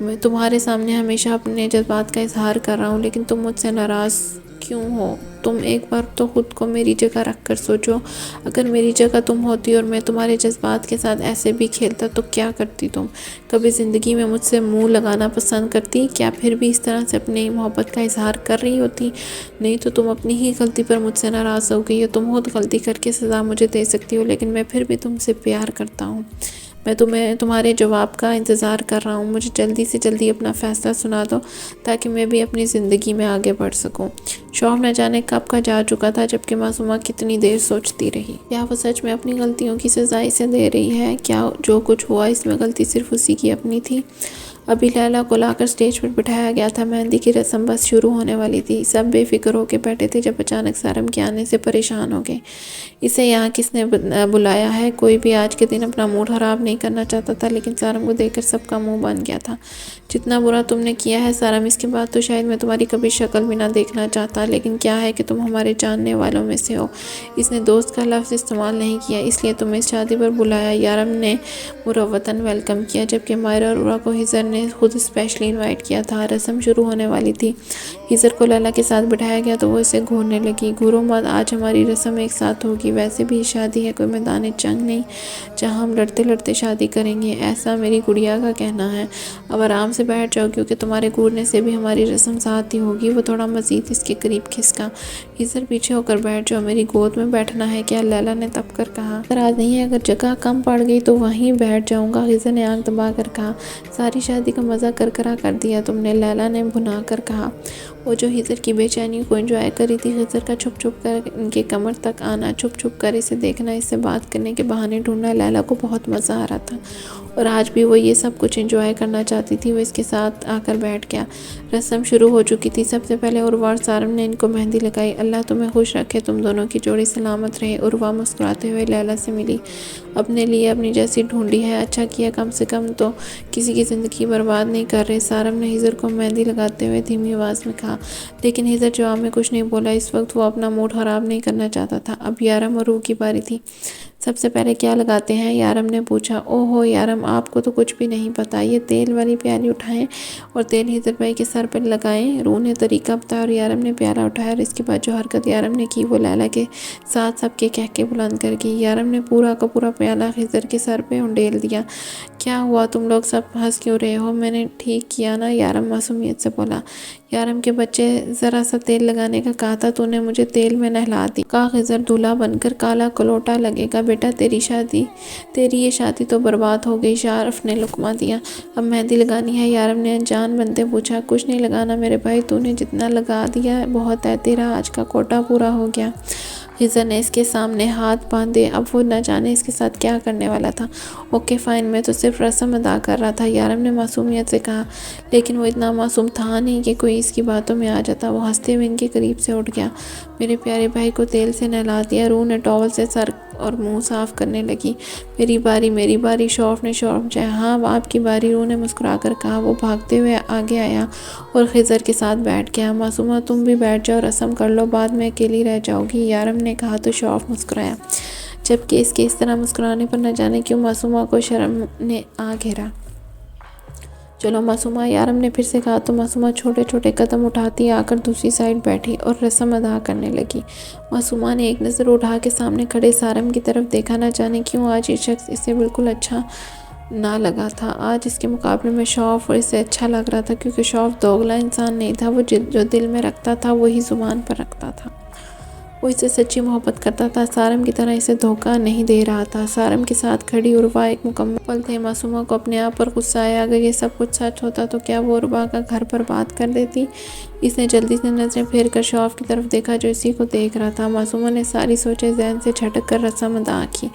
میں تمہارے سامنے ہمیشہ اپنے جذبات کا اظہار کر رہا ہوں، لیکن تم مجھ سے ناراض کیوں ہو؟ تم ایک بار تو خود کو میری جگہ رکھ کر سوچو۔ اگر میری جگہ تم ہوتی اور میں تمہارے جذبات کے ساتھ ایسے بھی کھیلتا تو کیا کرتی تم؟ کبھی زندگی میں مجھ سے منہ لگانا پسند کرتی؟ کیا پھر بھی اس طرح سے اپنی محبت کا اظہار کر رہی ہوتی؟ نہیں تو تم اپنی ہی غلطی پر مجھ سے ناراض ہو گئی ہو۔ تم خود غلطی کر کے سزا مجھے دے سکتی ہو، لیکن میں پھر بھی تم سے پیار کرتا ہوں۔ میں تمہارے جواب کا انتظار کر رہا ہوں۔ مجھے جلدی سے جلدی اپنا فیصلہ سنا دو تاکہ میں بھی اپنی زندگی میں آگے بڑھ سکوں۔ شوف نہ جانے کب کا جا چکا تھا، جبکہ معصومہ کتنی دیر سوچتی رہی۔ کیا وہ سچ میں اپنی غلطیوں کی سزا اسے دے رہی ہے؟ کیا جو کچھ ہوا اس میں غلطی صرف اسی کی اپنی تھی؟ ابھی لیلا کو لا کر سٹیج پر بٹھایا گیا تھا، مہندی کی رسم بس شروع ہونے والی تھی۔ سب بے فکر ہو کے بیٹھے تھے جب اچانک سارم کے آنے سے پریشان ہو گئے۔ اسے یہاں کس نے بلایا ہے؟ کوئی بھی آج کے دن اپنا موڈ خراب نہیں کرنا چاہتا تھا، لیکن سارم کو دیکھ کر سب کا منہ بن گیا تھا۔ جتنا برا تم نے کیا ہے سارم، اس کے بعد تو شاید میں تمہاری کبھی شکل بھی نہ دیکھنا چاہتا، لیکن کیا ہے کہ تم ہمارے جاننے والوں میں سے ہو۔ اس نے دوست کا لفظ استعمال نہیں کیا، اس لیے تمہیں اس شادی پر بلایا۔ یارم نے مروتاً ویلکم کیا، جبکہ مائرہ اور عروہ کو ہیزر نے خود اسپیشلی انوائٹ کیا تھا۔ رسم شروع ہونے والی تھی۔ ہیزر کو لیلا کے ساتھ بٹھایا گیا تو وہ اسے گھورنے لگی۔ گھورو مت، آج ہماری رسم ایک ساتھ ہوگی۔ ویسے بھی شادی ہے، کوئی میدان جنگ نہیں جہاں ہم لڑتے لڑتے شادی کریں گے، ایسا میری گڑیا کا کہنا ہے۔ اب آرام سے بیٹھ جاؤ، کیونکہ تمہارے گھورنے سے بھی ہماری رسم ساتھ ہی ہوگی۔ وہ تھوڑا مزید اس کے قریب کھسکا۔ ہیزر پیچھے ہو کر بیٹھ جاؤ، میری گود میں بیٹھنا ہے کیا؟ لیلا نے تپ کر کہا۔ اعتراض نہیں ہے، اگر جگہ کم پڑ گئی تو وہیں بیٹھ جاؤں گا، ہیزر نے آنکھ دبا کر کہا۔ ساری شادی کا مزہ کرکرا کر دیا تم نے، لیلا نے بھنا کر کہا۔ وہ جو ہیزر کی بے چینی کو انجوائے کر رہی تھی، ہیزر کا چھپ چھپ کر ان کے کمر تک آنا، چھپ چھپ کر اسے دیکھنا، اس سے بات کرنے کے بہانے ڈھونڈنا، لیلا کو بہت مزہ آ رہا تھا۔ اور آج بھی وہ یہ سب کچھ انجوائے کرنا چاہتی تھی۔ وہ اس کے ساتھ آ کر بیٹھ گیا۔ رسم شروع ہو چکی تھی۔ سب سے پہلے عروہ اور سارم نے ان کو مہندی لگائی۔ اللہ تمہیں خوش رکھے، تم دونوں کی جوڑی سلامت رہے۔ عروہ مسکراتے ہوئے لیلی سے ملی۔ اپنے لیے اپنی جیسی ڈھونڈی ہے، اچھا کیا، کم سے کم تو کسی کی زندگی برباد نہیں کر رہے۔ سارم نے ہجر کو مہندی لگاتے ہوئے دھیمی آواز میں کہا، لیکن ہجر جواب میں کچھ نہیں بولا۔ اس وقت وہ اپنا موڈ خراب نہیں کرنا چاہتا تھا۔ اب یارم اور روح کی باری تھی۔ سب سے پہلے کیا لگاتے ہیں؟ یارم نے پوچھا۔ او ہو یارم، آپ کو تو کچھ بھی نہیں پتا۔ یہ تیل والی پیالی اٹھائیں اور تیل ہجر بھائی کے سر پر لگائیں۔ روح نے طریقہ بتایا اور یارم نے پیالہ اٹھایا، اور اس کے بعد جو حرکت یارم نے کی وہ لیلی کے ساتھ سب کے کہکے بلند کر گئی۔ یارم نے پورا کا پورا پیالہ ہجر کے سر پہ انڈیل دیا۔ کیا ہوا؟ تم لوگ سب ہنس کیوں رہے ہو؟ میں نے ٹھیک کیا نا؟ یارم معصومیت سے بولا۔ یارم کے بچے، ذرا سا تیل لگانے کا کہا تھا تو نے مجھے تیل میں نہلا دی۔ کا ہجر دولہا بن کر کالا کلوٹا لگے گا بیٹا، تیری یہ شادی تو برباد ہو گئی۔ شارف نے لقمہ دیا۔ اب مہندی لگانی ہے؟ یارم نے انجان بنتے پوچھا۔ کچھ نہیں لگانا میرے بھائی، تو نے جتنا لگا دیا بہت ہے، تیرا آج کا کوٹا پورا ہو گیا۔ ہجر نے اس کے سامنے ہاتھ باندھے۔ اب وہ نہ جانے اس کے ساتھ کیا کرنے والا تھا۔ اوکے فائن، میں تو صرف رسم ادا کر رہا تھا، یارم نے معصومیت سے کہا۔ لیکن وہ اتنا معصوم تھا نہیں کہ کوئی اس کی باتوں میں آ جاتا۔ وہ ہنستے ہوئے ان کے قریب سے اٹھ گیا۔ میرے پیارے بھائی کو تیل سے نہلا دیا۔ روح نے ٹاول سے سر اور منہ صاف کرنے لگی۔ میری باری، شوف نے شور مچایا۔ ہاں آپ کی باری، روح نے مسکرا کر کہا۔ وہ بھاگتے ہوئے آگے آیا اور ہجر کے ساتھ بیٹھ گیا۔ معصومہ تم بھی بیٹھ جاؤ، رسم کر لو، بعد میں اکیلی رہ جاؤ گی، یارم نے کہا تو شوف مسکرایا، جبکہ اس کے اس طرح مسکرانے پر نہ جانے کیوں معصومہ کو شرم نے آ گھیرا۔ چلو معصومہ، یارم نے پھر سے کہا تو معصومہ چھوٹے چھوٹے قدم اٹھاتی آ کر دوسری سائیڈ بیٹھی اور رسم ادا کرنے لگی۔ معصومہ نے ایک نظر اٹھا کے سامنے کھڑے سارم کی طرف دیکھا۔ نہ جانے کیوں آج یہ شخص اسے بالکل اچھا نہ لگا تھا۔ آج اس کے مقابلے میں شوف اور اسے اچھا لگ رہا تھا، کیونکہ شوف دوگلا انسان نہیں تھا۔ وہ جو دل میں رکھتا تھا وہی زبان پر رکھتا تھا۔ وہ اسے سچی محبت کرتا تھا، سارم کی طرح اسے دھوکہ نہیں دے رہا تھا۔ سارم کے ساتھ کھڑی عروہ ایک مکمل پل تھے۔ معصومہ کو اپنے آپ پر غصہ آیا۔ اگر یہ سب کچھ سچ ہوتا تو کیا وہ عروہ کا گھر برباد کر دیتی؟ اس نے جلدی سے نظریں پھیر کر شوف کی طرف دیکھا جو اسی کو دیکھ رہا تھا۔ معصومہ نے ساری سوچیں ذہن سے جھٹک کر رسم ادا کی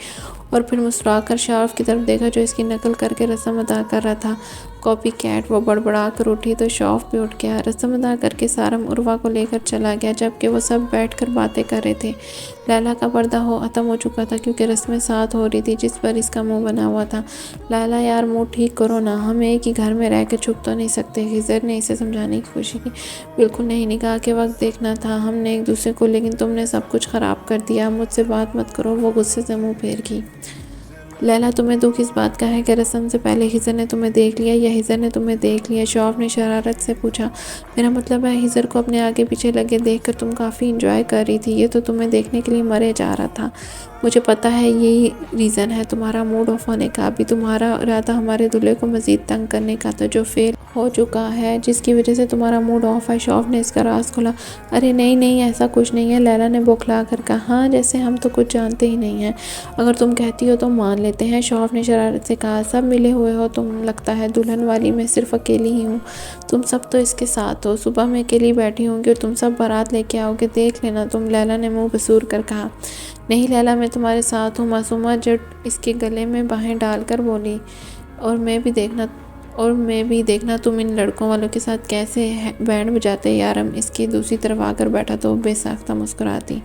اور پھر مسکرا کر شوف کی طرف دیکھا جو اس کی نقل کر کے رسم ادا کر رہا تھا۔ کاپی کیٹ، وہ بڑبڑا کر اٹھی تو شوف بھی اٹھ گیا۔ رسم ادا کر کے سارم عروہ کو لے کر چلا گیا، جبکہ وہ سب بیٹھ کر باتیں کر رہے تھے۔ لیلی کا پردہ ختم ہو چکا تھا کیونکہ رسمیں ساتھ ہو رہی تھی جس پر اس کا منہ بنا ہوا تھا۔ لیلی یار موڈ ٹھیک کرو نا، ہم ایک ہی گھر میں رہ کے چھپ تو نہیں سکتے۔ ہجر نے اسے سمجھانے کی کوشش کی۔ بالکل نہیں، نکاح کے وقت دیکھنا تھا ہم نے ایک دوسرے کو، لیکن تم نے سب کچھ خراب کر دیا۔ مجھ سے بات مت کرو، وہ غصے سے منہ پھیر گئی۔ لیلی تمہیں دکھ اس بات کا ہے کہ رسم سے پہلے ہجر نے تمہیں دیکھ لیا یا ہجر نے تمہیں دیکھ لیا؟ شوف نے شرارت سے پوچھا۔ میرا مطلب ہے ہجر کو اپنے آگے پیچھے لگے دیکھ کر تم کافی انجوائے کر رہی تھی، یہ تو تمہیں دیکھنے کے لیے مرے جا رہا تھا۔ مجھے پتا ہے یہی ریزن ہے تمہارا موڈ آف ہونے کا۔ ابھی تمہارا ارادہ ہمارے دلہے کو مزید تنگ کرنے کا تھا جو فیل ہو چکا ہے، جس کی وجہ سے تمہارا موڈ آف ہے۔ شوف نے اس کا راز کھولا۔ ارے نہیں، ایسا کچھ نہیں ہے، لیلی نے بوکھلا کر کہا۔ ہاں، جیسے ہم تو کچھ جانتے ہی نہیں ہیں، اگر تم کہتی ہو تو مان لیتے ہیں، شوف نے شرارت سے کہا۔ سب ملے ہوئے ہو تم، لگتا ہے دلہن والی میں صرف اکیلی ہی ہوں، تم سب تو اس کے ساتھ ہو۔ صبح میں اکیلی بیٹھی ہوں گی اور تم سب بارات لے کے آؤ گے، دیکھ لینا تم، لیلی نے منہ بسور کر کہا۔ نہیں لیلی، میں تمہارے ساتھ ہوں، معصومہ جٹ اس کے گلے میں باہیں ڈال کر بولی۔ اور میں بھی دیکھنا تم ان لڑکوں والوں کے ساتھ کیسے بینڈ بجاتے۔ یارم اس کی دوسری طرف آ کر بیٹھا تو وہ بے ساختہ مسکراتی۔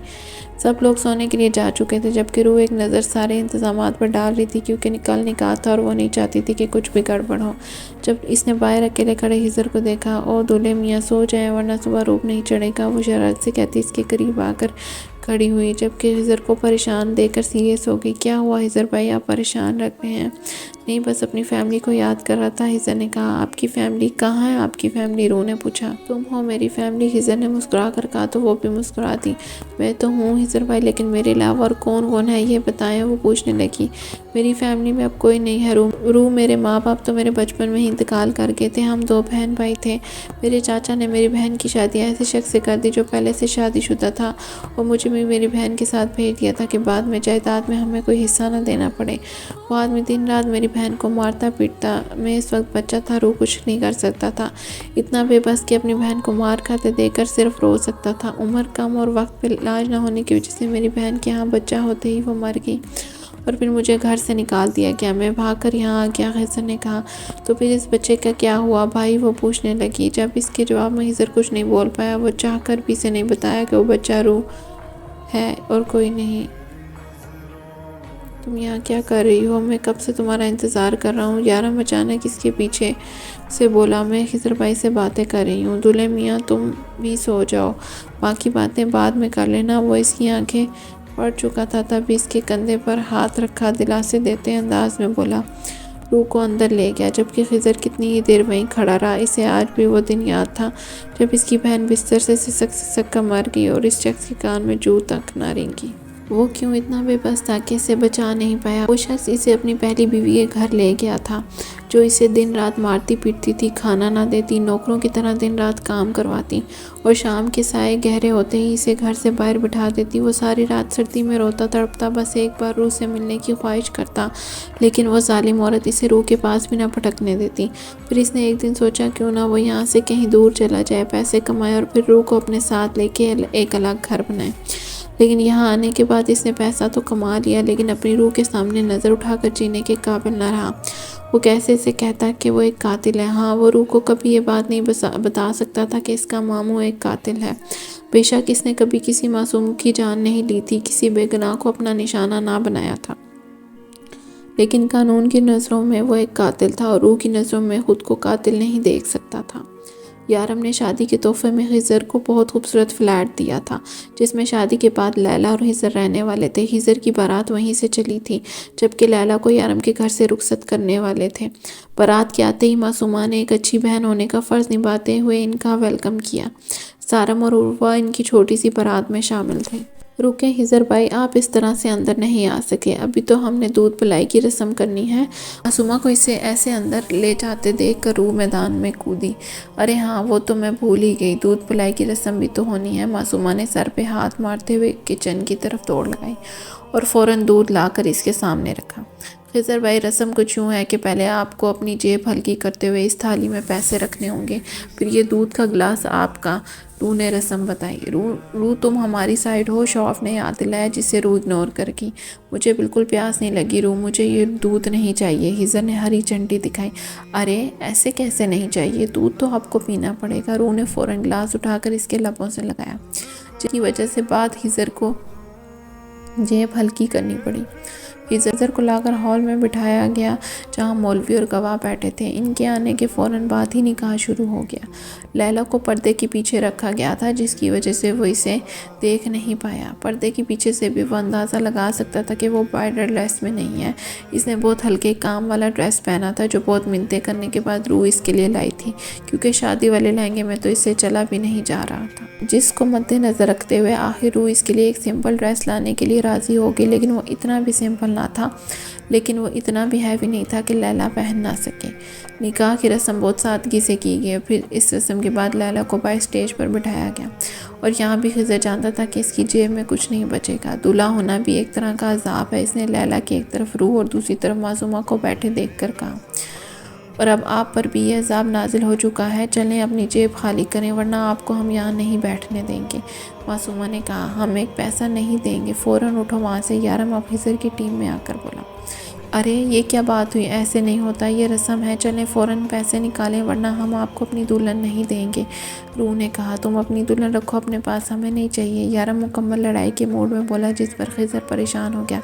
سب لوگ سونے کے لیے جا چکے تھے، جبکہ روح ایک نظر سارے انتظامات پر ڈال رہی تھی کیونکہ کل نکاح تھا اور وہ نہیں چاہتی تھی کہ کچھ بھی گڑبڑ ہو۔ جب اس نے باہر اکیلے کھڑے ہجر کو دیکھا، او دولہے میاں سو جائیں ورنہ صبح روپ نہیں چڑھے گا، وہ شرارت سے کہتی اس کے قریب آ کر کھڑی ہوئی، جبکہ ہجر کو پریشان دیکھ کر سیریس ہو گئی۔ کیا ہوا ہجر بھائی، آپ پریشان لگ رہے ہیں؟ نہیں، بس اپنی فیملی کو یاد کر رہا تھا، ہجر نے کہا۔ آپ کی فیملی کہاں ہے؟ آپ کی فیملی؟ روح نے پوچھا۔ تم ہو میری فیملی، ہجر نے مسکرا کر کہا تو وہ بھی مسکرا دی۔ میں تو ہوں ہجر بھائی، لیکن میرے علاوہ اور کون ہے یہ بتائیں، وہ پوچھنے لگی۔ میری فیملی میں اب کوئی نہیں ہے روح، میرے ماں باپ تو میرے بچپن میں ہی انتقال کر گئے تھے، ہم 2 بہن بھائی تھے۔ میرے چاچا نے میری بہن کی شادی ایسے شخص سے کر دی جو پہلے سے شادی شدہ تھا، اور مجھے بھی میری بہن کے ساتھ بھیج دیا تھا کہ بعد میں جائیداد میں ہمیں کوئی حصہ نہ دینا پڑے۔ وہ آدمی دن رات میری بہن کو مارتا پیٹتا، میں اس وقت بچہ تھا، روح کچھ نہیں کر سکتا تھا، اتنا بے بس کہ اپنی بہن کو مار کھاتے دیکھ کر صرف رو سکتا تھا۔ عمر کم اور وقت پہ علاج نہ ہونے کی وجہ سے میری بہن کے ہاں بچہ ہوتے ہی وہ مر گئی، اور پھر مجھے گھر سے نکال دیا گیا، میں بھاگ کر یہاں آ گیا۔ خضر نے کہا، تو پھر اس بچے کا کیا ہوا بھائی؟ وہ پوچھنے لگی۔ جب اس کے جواب میں خضر کچھ نہیں بول پایا، وہ چاہ کر بھی اسے نہیں بتایا کہ وہ بچہ روح ہے اور کوئی نہیں۔ تم یہاں کیا کر رہی ہو؟ میں کب سے تمہارا انتظار کر رہا ہوں۔ یارم اچانک اس کے پیچھے سے بولا۔ میں خضر بھائی سے باتیں کر رہی ہوں۔ دلہے میاں تم بھی سو جاؤ، باقی باتیں بعد میں کر لینا۔ وہ اس کی آنکھیں پڑ چکا تھا، تب اس کے کندھے پر ہاتھ رکھا، دلاسے دیتے انداز میں بولا۔ روح کو اندر لے گیا، جبکہ خضر کتنی ہی دیر وہیں کھڑا رہا۔ اسے آج بھی وہ دن یاد تھا جب اس کی بہن بستر سے سسک سسک کر مر گئی اور اس شخص کے کان میں جوں تک نہ رینگی۔ وہ کیوں اتنا بے بس تھا کہ اسے بچا نہیں پایا؟ وہ شخص اسے اپنی پہلی بیوی کے گھر لے گیا تھا، جو اسے دن رات مارتی پیٹتی تھی، کھانا نہ دیتی، نوکروں کی طرح دن رات کام کرواتی، اور شام کے سائے گہرے ہوتے ہی اسے گھر سے باہر بٹھا دیتی۔ وہ ساری رات سردی میں روتا تڑپتا، بس ایک بار روح سے ملنے کی خواہش کرتا، لیکن وہ ظالم عورت اسے روح کے پاس بھی نہ پھٹکنے دیتی۔ پھر اس نے ایک دن سوچا کیوں نہ وہ یہاں سے کہیں دور چلا جائے، پیسے کمائے اور پھر روح کو اپنے ساتھ لے کے ایک الگ گھر بنائے۔ لیکن یہاں آنے کے بعد اس نے پیسہ تو کما لیا، لیکن اپنی روح کے سامنے نظر اٹھا کر جینے کے قابل نہ رہا۔ وہ کیسے اسے کہتا کہ وہ ایک قاتل ہے؟ ہاں، وہ روح کو کبھی یہ بات نہیں بتا سکتا تھا کہ اس کا ماموں ایک قاتل ہے۔ بے شک اس نے کبھی کسی معصوم کی جان نہیں لی تھی، کسی بے گناہ کو اپنا نشانہ نہ بنایا تھا، لیکن قانون کی نظروں میں وہ ایک قاتل تھا، اور روح کی نظروں میں خود کو قاتل نہیں دیکھ سکتا تھا۔ یارم نے شادی کے تحفے میں خضر کو بہت خوبصورت فلیٹ دیا تھا، جس میں شادی کے بعد لیلی اور خضر رہنے والے تھے۔ خضر کی بارات وہیں سے چلی تھی، جبکہ لیلی کو یارم کے گھر سے رخصت کرنے والے تھے۔ بارات کے آتے ہی معصومہ نے ایک اچھی بہن ہونے کا فرض نبھاتے ہوئے ان کا ویلکم کیا۔ سارم اور عروہ ان کی چھوٹی سی بارات میں شامل تھے۔ رکیں خضر بھائی، آپ اس طرح سے اندر نہیں آ سکے، ابھی تو ہم نے دودھ پلائی کی رسم کرنی ہے۔ معصومہ کو اسے ایسے اندر لے جاتے دیکھ کر روح میدان میں کودی۔ ارے ہاں، وہ تو میں بھول ہی گئی، دودھ پلائی کی رسم بھی تو ہونی ہے۔ معصومہ نے سر پہ ہاتھ مارتے ہوئے کچن کی طرف دوڑ لگائی اور فوراً دودھ لا کر اس کے سامنے رکھا۔ خضر بھائی، رسم کچھ یوں ہے کہ پہلے آپ کو اپنی جیب ہلکی کرتے ہوئے اس تھالی میں پیسے رکھنے ہوں گے، پھر یہ دودھ کا گلاس آپ کا۔ روح نے رسم بتائی۔ روح تم ہماری سائیڈ ہو، شوف نے یاد دلایا، جسے روح اگنور کر گئی۔ مجھے بالکل پیاس نہیں لگی روح، مجھے یہ دودھ نہیں چاہیے۔ خضر نے ہری جھنڈی دکھائی۔ ارے ایسے کیسے نہیں چاہیے، دودھ تو آپ کو پینا پڑے گا۔ روح نے فوراً گلاس اٹھا کر اس کے لبوں سے لگایا، جس کی وجہ سے بعد خضر کو جیب ہلکی کرنی پڑی۔ خضر کو لا کر ہال میں بٹھایا گیا، جہاں مولوی اور گواہ بیٹھے تھے۔ ان کے آنے کے فوراً بعد ہی نکاح شروع ہو گیا۔ لیلی کو پردے کے پیچھے رکھا گیا تھا، جس کی وجہ سے وہ اسے دیکھ نہیں پایا۔ پردے کے پیچھے سے بھی وہ اندازہ لگا سکتا تھا کہ وہ برائڈل ڈریس میں نہیں ہے۔ اس نے بہت ہلکے کام والا ڈریس پہنا تھا، جو بہت منتیں کرنے کے بعد روح اس کے لیے لائی تھی، کیونکہ شادی والے لہنگے میں تو اسے چلا بھی نہیں جا رہا تھا۔ جس کو مد نظر رکھتے ہوئے آخر روح اس کے لیے ایک سمپل ڈریس لانے کے لیے راضی ہو گئی، لیکن وہ اتنا بھی سمپل نہ تھا، لیکن وہ اتنا بھی ہیوی نہیں تھا کہ لیلی پہن نہ سکے۔ نکاح کی رسم بہت سادگی سے کی گئی۔ پھر اس رسم کے بعد لیلی کو باہر اسٹیج پر بٹھایا گیا، اور یہاں بھی خضر جانتا تھا کہ اس کی جیب میں کچھ نہیں بچے گا۔ دولہا ہونا بھی ایک طرح کا عذاب ہے۔ اس نے لیلی کی ایک طرف روح اور دوسری طرف معصومہ کو بیٹھے دیکھ کر کہا، اور اب آپ پر بھی یہ عذاب نازل ہو چکا ہے، چلیں اپنی جیب خالی کریں، ورنہ آپ کو ہم یہاں نہیں بیٹھنے دیں گے۔ معصومہ نے کہا، ہم ایک پیسہ نہیں دیں گے، فوراً اٹھو وہاں سے۔ یارم اب خضر کی ٹیم میں آ کر بولا، ارے یہ کیا بات ہوئی، ایسے نہیں ہوتا، یہ رسم ہے، چلیں فوراً پیسے نکالیں، ورنہ ہم آپ کو اپنی دلہن نہیں دیں گے۔ روح نے کہا، تم اپنی دلہن رکھو اپنے پاس، ہمیں نہیں چاہیے۔ یارم مکمل لڑائی کے موڈ میں بولا، جس پر خضر پریشان ہو گیا۔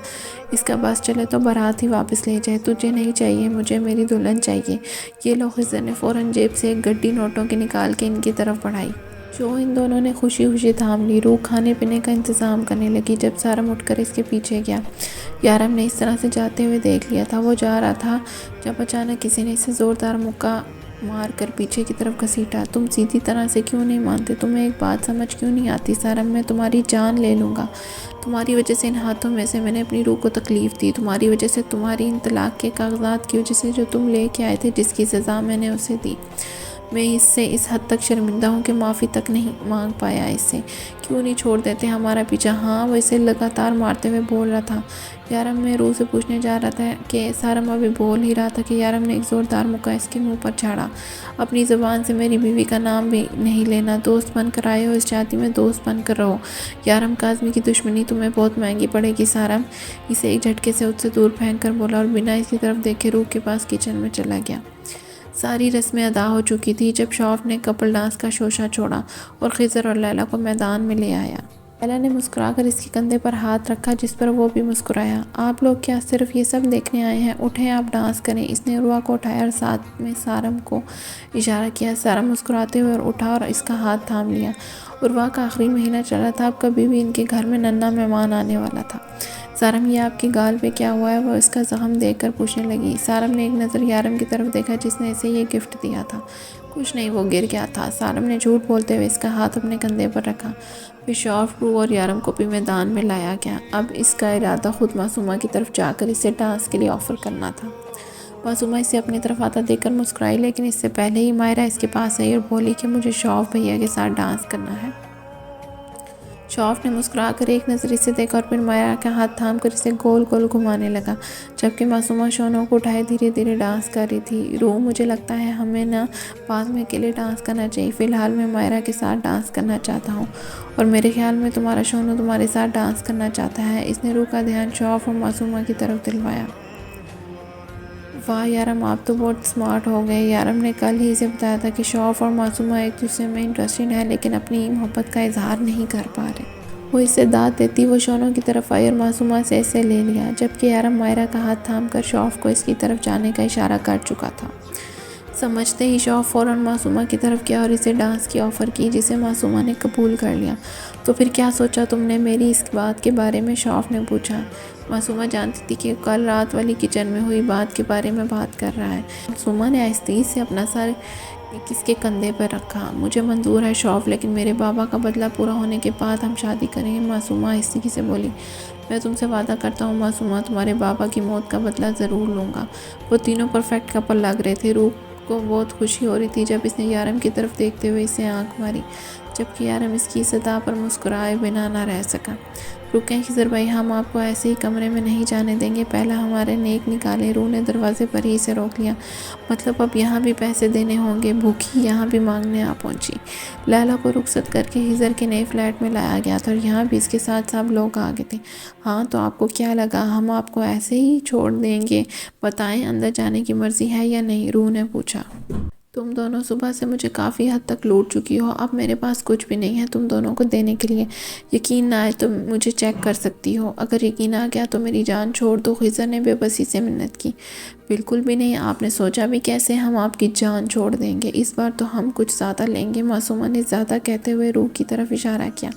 اس کا بس چلے تو بارات ہی واپس لے جائے، تجھے نہیں چاہیے، مجھے میری دلہن چاہیے۔ یہ لو۔ خضر نے فوراً جیب سے ایک گڈی نوٹوں کی نکال کے ان کی طرف بڑھائی، جو ان دونوں نے خوشی خوشی تھام لی۔ روح کھانے پینے کا انتظام کرنے لگی، جب سارم اٹھ کر اس کے پیچھے گیا۔ یارم نے اس طرح سے جاتے ہوئے دیکھ لیا تھا، وہ جا رہا تھا جب اچانک کسی نے اسے زوردار مکہ مار کر پیچھے کی طرف گھسیٹا۔ تم سیدھی طرح سے کیوں نہیں مانتے؟ تمہیں ایک بات سمجھ کیوں نہیں آتی؟ سارم، میں تمہاری جان لے لوں گا، تمہاری وجہ سے ان ہاتھوں میں سے میں نے اپنی روح کو تکلیف دی، تمہاری وجہ سے، تمہاری ان طلاق کے کاغذات کی وجہ سے جو تم لے کے آئے تھے، جس کی سزا میں نے اسے دی۔ میں اس سے اس حد تک شرمندہ ہوں کہ معافی تک نہیں مانگ پایا اس سے۔ کیوں نہیں چھوڑ دیتے ہمارا پیچھا؟ ہاں، وہ اسے لگاتار مارتے ہوئے بول رہا تھا۔ یارم میں روح سے پوچھنے جا رہا تھا کہ سارم ابھی بول ہی رہا تھا کہ یارم نے ایک زوردار مکہ اس کے منہ پر جھاڑا۔ اپنی زبان سے میری بیوی کا نام بھی نہیں لینا۔ دوست بن کر آئے ہو، اس جاتی میں دوست بن کر رہو۔ یارم، کاظمی کی دشمنی تمہیں بہت مہنگی پڑے گی سارم۔ اسے ایک جھٹکے سے اس سے دور پھینک کر بولا اور بنا اس کی طرف دیکھے روح کے پاس کچن میں چلا گیا۔ ساری رسمیں ادا ہو چکی تھی جب شوف نے کپل ڈانس کا شوشہ چھوڑا اور خضر اور لیلا کو میدان میں لے آیا۔ لیلا نے مسکرا کر اس کے کندھے پر ہاتھ رکھا جس پر وہ بھی مسکرایا۔ آپ لوگ کیا صرف یہ سب دیکھنے آئے ہیں؟ اٹھیں، آپ ڈانس کریں۔ اس نے عروہ کو اٹھایا اور ساتھ میں سارم کو اشارہ کیا۔ سارم مسکراتے ہوئے اٹھا اور اس کا ہاتھ تھام لیا۔ عروہ کا آخری مہینہ چلا تھا، اب کبھی بھی ان کے گھر میں ننھا مہمان آنے والا تھا۔ سارم، یہ آپ کی گال پہ کیا ہوا ہے؟ وہ اس کا زخم دیکھ کر پوچھنے لگی۔ سارم نے ایک نظر یارم کی طرف دیکھا جس نے اسے یہ گفٹ دیا تھا۔ کچھ نہیں، وہ گر گیا تھا۔ سارم نے جھوٹ بولتے ہوئے اس کا ہاتھ اپنے کندھے پر رکھا۔ پھر شوف، روح اور یارم کو بھی میدان میں لایا گیا۔ اب اس کا ارادہ خود معصومہ کی طرف جا کر اسے ڈانس کے لیے آفر کرنا تھا۔ معصومہ اسے اپنی طرف آتا دیکھ کر مسکرائی، لیکن اس سے پہلے ہی مائرہ اس کے پاس آئی اور بولی کہ مجھے شوف بھیا کے ساتھ ڈانس کرنا ہے۔ شوف نے مسکرا کر ایک نظر اسے دیکھا اور پھر مائرہ کا ہاتھ تھام کر اسے گول گول گھمانے لگا، جبکہ معصومہ شونوں کو اٹھائے دھیرے دھیرے ڈانس کر رہی تھی۔ روح، مجھے لگتا ہے ہمیں نا بعد میں اکیلے ڈانس کرنا چاہیے۔ فی الحال میں مائرہ کے ساتھ ڈانس کرنا چاہتا ہوں اور میرے خیال میں تمہارا شونو تمہارے ساتھ ڈانس کرنا چاہتا ہے۔ اس نے روح کا دھیان شوف اور معصومہ کی طرف دلوایا۔ واہ یارم، آپ تو بہت سمارٹ ہو گئے۔ یارم نے کل ہی اسے بتایا تھا کہ شوف اور معصومہ ایک دوسرے میں انٹرسٹڈ ہیں، لیکن اپنی محبت کا اظہار نہیں کر پا رہے۔ وہ اسے داد دیتی وہ شونوں کی طرف آئی اور معصومہ سے اسے لے لیا، جبکہ یارم مائرہ کا ہاتھ تھام کر شوف کو اس کی طرف جانے کا اشارہ کر چکا تھا۔ سمجھتے ہی شوف فوراً معصومہ کی طرف گیا اور اسے ڈانس کی آفر کی، جسے معصومہ نے قبول کر لیا۔ تو پھر کیا سوچا تم نے میری اس بات کے بارے میں؟ شوف نے پوچھا۔ معصومہ جانتی تھی کہ کل رات والی کچن میں ہوئی بات کے بارے میں بات کر رہا ہے۔ معصومہ نے آہستگی سے اپنا سر کس کے کندھے پر رکھا۔ مجھے منظور ہے شوف، لیکن میرے بابا کا بدلہ پورا ہونے کے بعد ہم شادی کریں گے۔ معصومہ آہستگی سے بولی۔ میں تم سے وعدہ کرتا ہوں معصومہ، تمہارے بابا کی موت کا بدلہ ضرور لوں گا۔ وہ تینوں پرفیکٹ کپل لگ رہے تھے۔ روح کو بہت خوشی ہو رہی تھی جب اس نے یارم کی طرف دیکھتے ہوئے اسے آنکھ ماری، جبکہ یارم اس کی صدا پر مسکرائے بنا نہ رہ سکا۔ رکیں خضر بھائی، ہم آپ کو ایسے ہی کمرے میں نہیں جانے دیں گے، پہلا ہمارے نیک نکالے۔ روح نے دروازے پر ہی اسے روک لیا۔ مطلب اب یہاں بھی پیسے دینے ہوں گے؟ بھوکی یہاں بھی مانگنے آ پہنچی۔ لیلا کو رخصت کر کے خضر کے نئے فلیٹ میں لایا گیا تھا اور یہاں بھی اس کے ساتھ سب لوگ آ گئے تھے۔ ہاں تو آپ کو کیا لگا ہم آپ کو ایسے ہی چھوڑ دیں گے؟ بتائیں، اندر جانے کی مرضی ہے یا نہیں؟ روح نے پوچھا۔ تم دونوں صبح سے مجھے کافی حد تک لوٹ چکی ہو، اب میرے پاس کچھ بھی نہیں ہے تم دونوں کو دینے کے لیے۔ یقین نہ آئے تو مجھے چیک کر سکتی ہو، اگر یقین آ گیا تو میری جان چھوڑ دو۔ خضر نے بے بسی سے منت کی۔ بالکل بھی نہیں، آپ نے سوچا بھی کیسے ہم آپ کی جان چھوڑ دیں گے؟ اس بار تو ہم کچھ زیادہ لیں گے۔ معصومہ نے زیادہ کہتے ہوئے روح کی طرف اشارہ کیا۔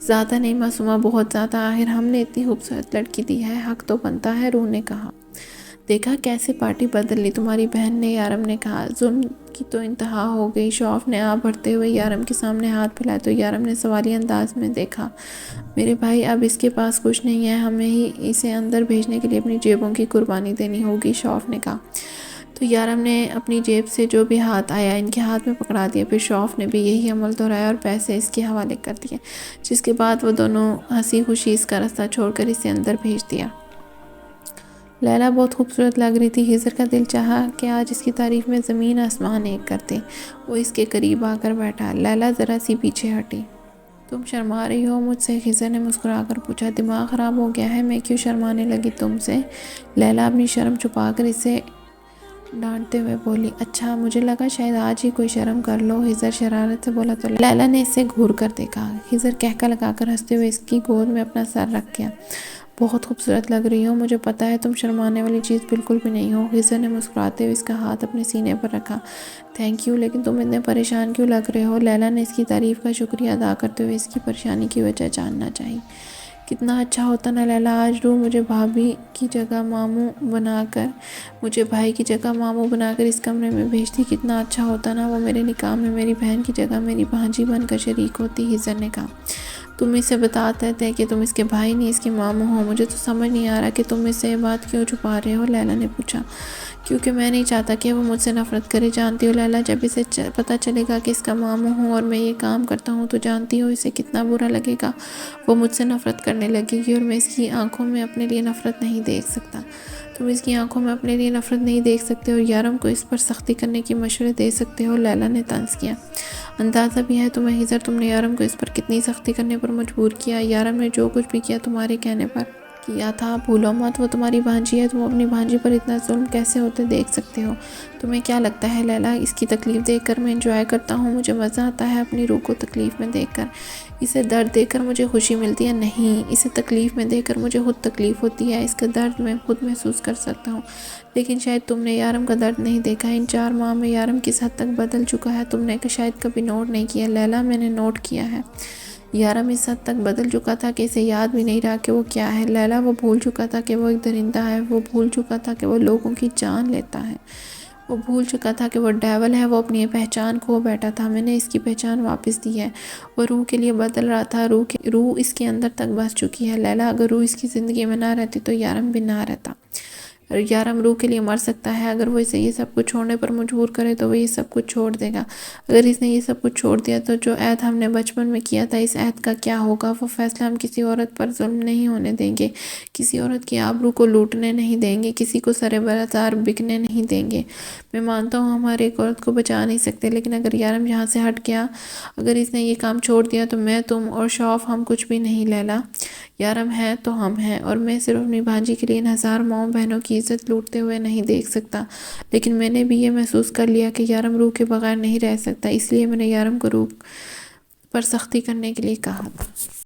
زیادہ نہیں معصومہ، بہت زیادہ، آخر ہم نے اتنی خوبصورت لڑکی دی ہے، حق تو بنتا ہے۔ روح نے کہا۔ دیکھا کیسے پارٹی بدل لی تمہاری بہن نے، یارم نے کہا۔ ظلم کی تو انتہا ہو گئی۔ شوف نے آ بڑھتے ہوئے یارم کے سامنے ہاتھ پھیلائے تو یارم نے سوالی انداز میں دیکھا۔ میرے بھائی، اب اس کے پاس کچھ نہیں ہے، ہمیں ہی اسے اندر بھیجنے کے لیے اپنی جیبوں کی قربانی دینی ہوگی، شوف نے کہا۔ تو یارم نے اپنی جیب سے جو بھی ہاتھ آیا ان کے ہاتھ میں پکڑا دیا، پھر شوف نے بھی یہی عمل دہرایا اور پیسے اس کے حوالے کر دیے، جس کے بعد وہ دونوں ہنسی خوشی اس کا راستہ چھوڑ کر اسے اندر بھیج دیا۔ لیلا بہت خوبصورت لگ رہی تھی۔ خضر کا دل چاہا کہ آج اس کی تعریف میں زمین آسمان ایک کرتے۔ وہ اس کے قریب آ کر بیٹھا۔ لیلا ذرا سی پیچھے ہٹی۔ تم شرما رہی ہو مجھ سے؟ خضر نے مسکرا کر پوچھا۔ دماغ خراب ہو گیا ہے؟ میں کیوں شرمانے لگی تم سے؟ لیلا اپنی شرم چھپا کر اسے ڈانٹتے ہوئے بولی۔ اچھا، مجھے لگا شاید آج ہی کوئی شرم کر لو، خضر شرارت سے بولا تو لیلا نے اسے گھور کر دیکھا۔ خضر کہکا لگا کر ہنستے ہوئے اس کی گود میں اپنا سر رکھ گیا۔ بہت خوبصورت لگ رہی ہو، مجھے پتا ہے تم شرمانے والی چیز بالکل بھی نہیں ہو۔ خضر نے مسکراتے ہوئے اس کا ہاتھ اپنے سینے پر رکھا۔ تھینک یو، لیکن تم اتنے پریشان کیوں لگ رہے ہو؟ لیلا نے اس کی تعریف کا شکریہ ادا کرتے ہوئے اس کی پریشانی کی وجہ جاننا چاہی۔ کتنا اچھا ہوتا نا لیلا، آج روح مجھے بھابھی کی جگہ ماموں بنا کر مجھے بھائی کی جگہ ماموں بنا کر اس کمرے میں بھیجتی، کتنا اچھا ہوتا نا۔ وہ میرے نکاح میں میری بہن کی جگہ میری بھانجی بن کر شریک ہوتی، خضر نے کہا۔ تم اسے بتاتے تھے کہ تم اس کے بھائی نہیں اس کے ماموں ہو، مجھے تو سمجھ نہیں آ رہا کہ تم اس سے یہ بات کیوں چھپا رہے ہو، لیلا نے پوچھا۔ کیونکہ میں نہیں چاہتا کہ وہ مجھ سے نفرت کرے۔ جانتی ہو لیلا، جب اسے پتہ چلے گا کہ اس کا ماموں ہوں اور میں یہ کام کرتا ہوں تو جانتی ہو اسے کتنا برا لگے گا، وہ مجھ سے نفرت کرنے لگے گی اور میں اس کی آنکھوں میں اپنے لیے نفرت نہیں دیکھ سکتا۔ تم اس کی آنکھوں میں اپنے لیے نفرت نہیں دیکھ سکتے اور یارم کو اس پر سختی کرنے کی مشورے دے سکتے ہو، لیلا نے طنز کیا۔ اندازہ بھی ہے تمہیں ہیزر، تم نے یارم کو اس پر کتنی سختی کرنے پر مجبور کیا۔ یارم نے جو کچھ بھی کیا تمہارے کہنے پر کیا تھا، بھولو مت، وہ تمہاری بھانجی ہے، تم اپنی بھانجی پر اتنا ظلم کیسے ہوتے دیکھ سکتے ہو؟ تمہیں کیا لگتا ہے لیلا، اس کی تکلیف دیکھ کر میں انجوائے کرتا ہوں، مجھے مزہ آتا ہے اپنی روح کو تکلیف میں دیکھ کر، اسے درد دیکھ کر مجھے خوشی ملتی ہے؟ نہیں، اسے تکلیف میں دیکھ کر مجھے خود تکلیف ہوتی ہے، اس کا درد میں خود محسوس کر سکتا ہوں، لیکن شاید تم نے یارم کا درد نہیں دیکھا۔ ان 4 ماہ میں یارم کس حد تک بدل چکا ہے تم نے شاید کبھی نوٹ نہیں کیا۔ لیلا، میں نے نوٹ کیا ہے۔ یارم اس حد تک بدل چکا تھا کہ اسے یاد بھی نہیں رہا کہ وہ کیا ہے۔ لیلا، وہ بھول چکا تھا کہ وہ ایک درندہ ہے، وہ بھول چکا تھا کہ وہ لوگوں کی جان لیتا ہے، وہ بھول چکا تھا کہ وہ ڈیول ہے، وہ اپنی پہچان کھو بیٹھا تھا، میں نے اس کی پہچان واپس دی ہے۔ وہ روح کے لیے بدل رہا تھا، روح اس کے اندر تک بس چکی ہے۔ لیلا، اگر روح اس کی زندگی میں نہ رہتی تو یارم بھی نہ رہتا۔ یارم روح کے لیے مر سکتا ہے، اگر وہ اسے یہ سب کچھ چھوڑنے پر مجبور کرے تو وہ یہ سب کچھ چھوڑ دے گا۔ اگر اس نے یہ سب کچھ چھوڑ دیا تو جو عہد ہم نے بچپن میں کیا تھا، اس عہد کا کیا ہوگا؟ وہ فیصلہ، ہم کسی عورت پر ظلم نہیں ہونے دیں گے، کسی عورت کی آبرو کو لوٹنے نہیں دیں گے، کسی کو سرے بازار بکنے نہیں دیں گے۔ میں مانتا ہوں ہم ہر ایک عورت کو بچا نہیں سکتے، لیکن اگر یارم یہاں سے ہٹ گیا، اگر اس نے یہ کام چھوڑ دیا تو میں، تم اور شوف ہم کچھ بھی نہیں۔ لیلا، یارم ہے تو ہم ہیں، اور میں صرف اپنی بھانجی کے لیے ان 1000 ماؤں بہنوں کی عزت لوٹتے ہوئے نہیں دیکھ سکتا، لیکن میں نے بھی یہ محسوس کر لیا کہ یارم روح کے بغیر نہیں رہ سکتا، اس لیے میں نے یارم کو روح پر سختی کرنے کے لیے کہا تھا۔